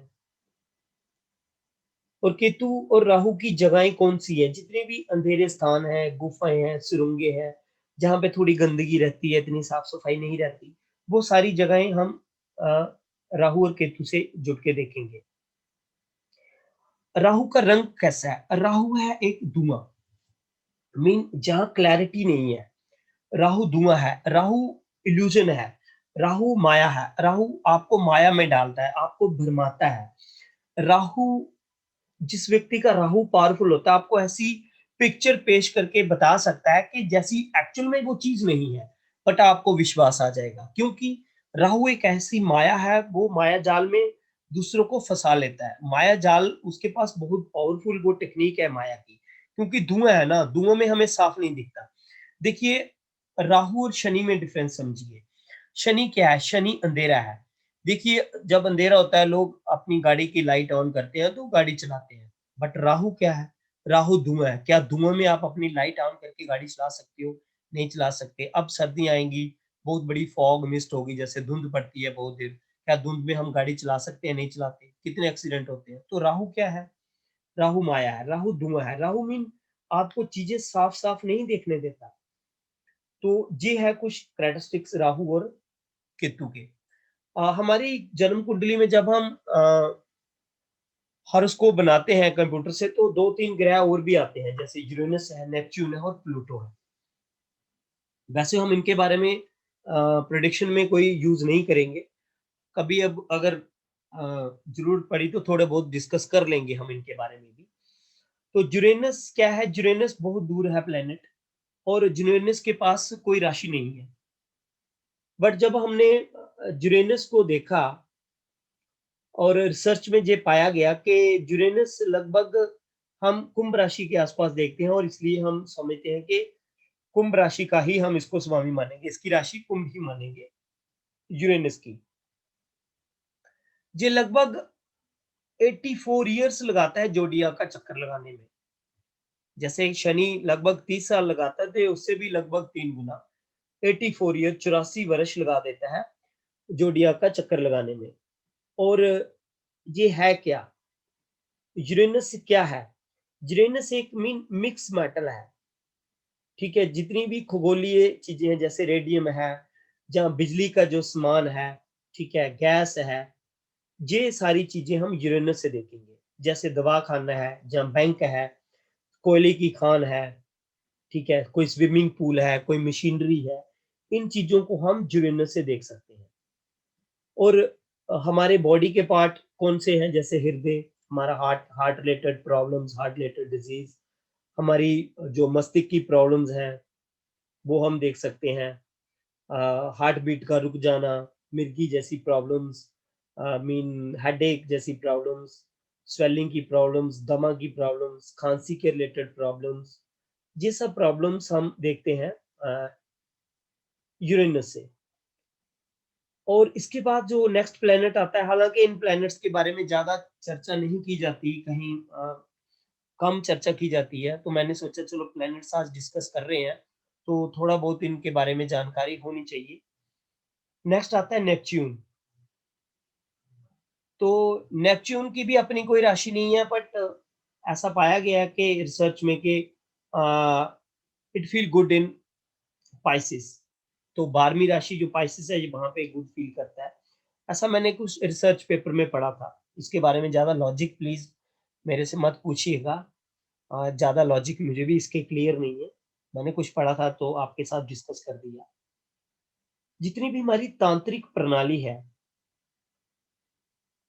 और केतु और राहु की जगहें कौन सी है? जितने भी अंधेरे स्थान हैं, गुफाएं हैं, सुरंगें हैं, जहां पे थोड़ी गंदगी रहती है, इतनी साफ सफाई नहीं रहती, वो सारी जगहें हम राहु और केतु से जुड़ के देखेंगे। राहु का रंग कैसा है? राहु है एक धुआं, मीन जहां क्लैरिटी नहीं है, राहु धुआं है, राहु इल्यूजन है, राहु माया है, राहु आपको माया में डालता है, आपको भरमाता है। राहु, जिस व्यक्ति का राहु पावरफुल होता है, आपको ऐसी पिक्चर पेश करके बता सकता है कि जैसी एक्चुअल में वो चीज नहीं है, बट आपको विश्वास आ जाएगा, क्योंकि राहु एक ऐसी माया है, वो माया जाल में दूसरों को फंसा लेता है। माया जाल, उसके पास बहुत पावरफुल वो टेक्निक है माया की, क्योंकि धुआं है ना, धुआं में हमें साफ नहीं दिखता। देखिए, राहु और शनि में डिफरेंस समझिए। शनि क्या है? शनि अंधेरा है। देखिए, जब अंधेरा होता है, लोग अपनी गाड़ी की लाइट ऑन करते हैं तो गाड़ी चलाते हैं, बट राहु क्या है? राहु धुआं है। क्या धुआं में आप अपनी लाइट ऑन करके गाड़ी चला सकते हो? नहीं चला सकते। अब सर्दी आएंगी, बहुत बड़ी फॉग मिस्ट होगी, जैसे धुंध पड़ती है बहुत देर, क्या धुंध में हम गाड़ी चला सकते हैं? नहीं चलाते। कितने एक्सीडेंट होते हैं। तो राहु क्या है? राहु माया है, राहु धुआं है। राहु मीन आपको चीजें साफ साफ नहीं देखने देता। तो ये है कुछ कैरेक्टरिस्टिक्स राहु और केतु के। हमारी जन्म कुंडली में जब हम हॉरोस्कोप बनाते हैं कंप्यूटर से, तो दो तीन ग्रह और भी आते हैं, जैसे यूरेनस है, नेपच्यून है और प्लूटो है। वैसे हम इनके बारे में प्रेडिक्शन में कोई यूज नहीं करेंगे। कभी अब अगर जरूरत पड़ी तो थोड़े बहुत डिस्कस कर लेंगे हम इनके बारे में भी। तो यूरेनस क्या है? यूरेनस बहुत दूर है प्लेनेट, और यूरेनस के पास कोई राशि नहीं है। बट जब हमने यूरेनस को देखा, और रिसर्च में ये पाया गया कि यूरेनस लगभग हम कुंभ राशि के आसपास देखते हैं, और इसलिए हम समझते हैं कि कुंभ राशि का ही हम इसको स्वामी मानेंगे, इसकी राशि कुंभ ही मानेंगे यूरेनस की। ये लगभग 84 ईयर्स लगाता है जोडिया का चक्कर लगाने में। जैसे शनि लगभग 30 साल लगाता है, तो उससे भी लगभग 3 गुना, 84 ईयर, 84 वर्ष लगा देता है जोडिया का चक्कर लगाने में। और ये है क्या? यूरेनस क्या है? यूरेनस एक मीन मिक्स मेटल है। ठीक है, जितनी भी खगोलीय चीजें हैं, जैसे रेडियम है, जहाँ बिजली का जो सामान है, ठीक है, गैस है, ये सारी चीजें हम यूरेनस से देखेंगे। जैसे दवा खाना है, जहाँ बैंक है, कोयले की खान है, ठीक है, कोई स्विमिंग पूल है, कोई मशीनरी है, इन चीजों को हम यूरेनस से देख सकते हैं। और हमारे बॉडी के पार्ट कौन से हैं? जैसे हृदय, हमारा heart, heart related problems, heart related disease, हमारी जो मस्तिष्क की प्रॉब्लम्स हैं, वो हम देख सकते हैं। हार्ट बीट का रुक जाना, मिर्गी जैसी प्रॉब्लम्स, मीन हेडेक जैसी प्रॉब्लम्स, स्वेलिंग की प्रॉब्लम्स, दमा की प्रॉब्लम्स, खांसी के रिलेटेड प्रॉब्लम्स, ये सब प्रॉब्लम्स हम देखते हैं यूरेनस से। और इसके बाद जो नेक्स्ट प्लैनेट आता है, हालांकि इन प्लैनेट्स के बारे में ज्यादा चर्चा नहीं की जाती, कहीं कम चर्चा की जाती है, तो मैंने सोचा चलो प्लैनेट्स आज डिस्कस कर रहे हैं तो थोड़ा बहुत इनके बारे में जानकारी होनी चाहिए। नेक्स्ट आता है नेपच्यून। तो नेपच्यून की भी अपनी कोई राशि नहीं है, बट ऐसा पाया गया है कि रिसर्च में कि it feel good in Pisces. तो 12वीं राशि जो पाइसिस है, ये वहां पे गुड फील करता है, ऐसा मैंने कुछ रिसर्च पेपर में पढ़ा था। इसके बारे में ज्यादा लॉजिक प्लीज मेरे से मत पूछिएगा, ज्यादा लॉजिक मुझे भी इसके क्लियर नहीं है, मैंने कुछ पढ़ा था तो आपके साथ डिस्कस कर दिया। जितनी भी हमारी तांत्रिक प्रणाली है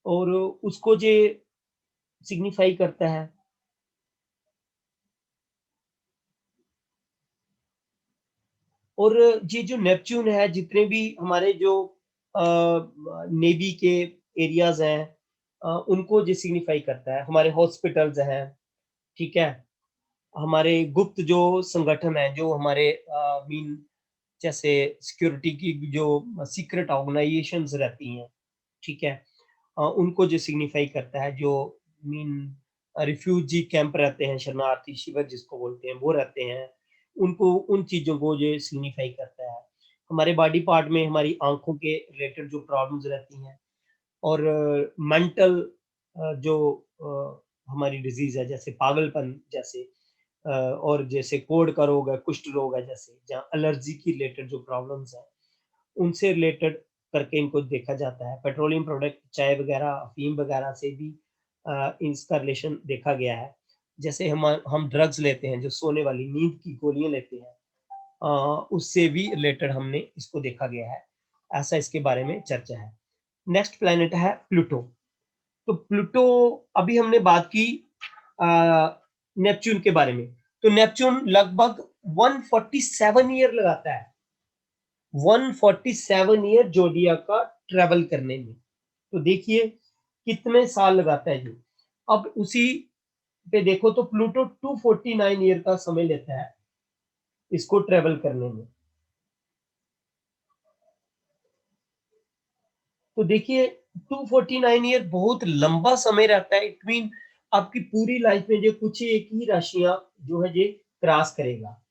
और उसको जो सिग्निफाई करता है, और ये जो नेपच्यून है, जितने भी हमारे जो नेवी के एरियाज हैं, उनको जो सिग्निफाई करता है, हमारे हॉस्पिटल्स हैं, ठीक है, हमारे गुप्त जो संगठन है, जो हमारे मीन जैसे सिक्योरिटी की जो सीक्रेट ऑर्गेनाइजेशंस रहती हैं, ठीक है, उनको जो सिग्निफाई करता है, जो मीन रिफ्यूजी कैंप रहते हैं, शरणार्थी शिविर जिसको बोलते हैं, वो रहते हैं, उनको उन चीजों को जो सिग्निफाई करता है। हमारे बॉडी पार्ट में हमारी आंखों के रिलेटेड जो प्रॉब्लम्स रहती हैं, और मेंटल जो हमारी डिजीज है, जैसे पागलपन जैसे, और जैसे कोढ़ का रोग है, कुष्ठ रोग है, जैसे जहाँ एलर्जी की रिलेटेड जो प्रॉब्लम्स है, उनसे रिलेटेड करके इनको देखा जाता है। पेट्रोलियम प्रोडक्ट, चाय वगैरह, अफीम वगैरह से भी इसका रिलेशन देखा गया है। जैसे हम ड्रग्स लेते हैं, जो सोने वाली नींद की गोलियां लेते हैं, उससे भी रिलेटेड हमने इसको देखा गया है, ऐसा इसके बारे में चर्चा है। नेक्स्ट प्लैनेट है प्लूटो। तो प्लूटो, अभी हमने बात की नेपच्यून के बारे में, तो नेपच्यून लगभग 147 ईयर लगाता है, 147 ईयर जोडिया का ट्रेवल करने में। तो देखिए कितने साल लगाता है ये। अब उसी पे देखो तो प्लूटो 249 ईयर का समय लेता है इसको ट्रेवल करने में। तो देखिए 249 ईयर बहुत लंबा समय रहता है, इट मीन आपकी पूरी लाइफ में जो कुछ एक ही राशियां जो है ये क्रॉस करेगा।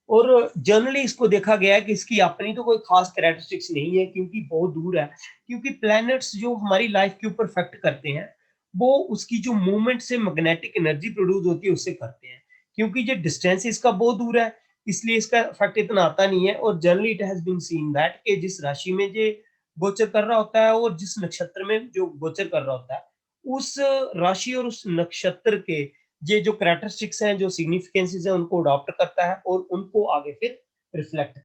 और जनरली इसको देखा गया है कि इसकी अपनी तो कोई खास कैरेक्टरिस्टिक्स नहीं है, क्योंकि बहुत दूर है, क्योंकि प्लैनेट्स जो हमारी लाइफ के ऊपर इफेक्ट करते हैं, वो उसकी जो मूवमेंट से मैग्नेटिक एनर्जी प्रोड्यूस होती है उससे करते हैं। क्योंकि जो डिस्टेंस इसका बहुत दूर है, इसलिए इसका इफेक्ट इतना आता नहीं है। और generally it has been seen that कि जिस राशि में जो गोचर कर रहा होता है और जिस नक्षत्र में जो गोचर कर रहा होता है, उस राशि और उस नक्षत्र के ये जो कैरेक्टरिस्टिक्स हैं, जो सिग्निफिकेंसेस हैं, उनको अडॉप्ट करता है और उनको आगे फिर रिफ्लेक्ट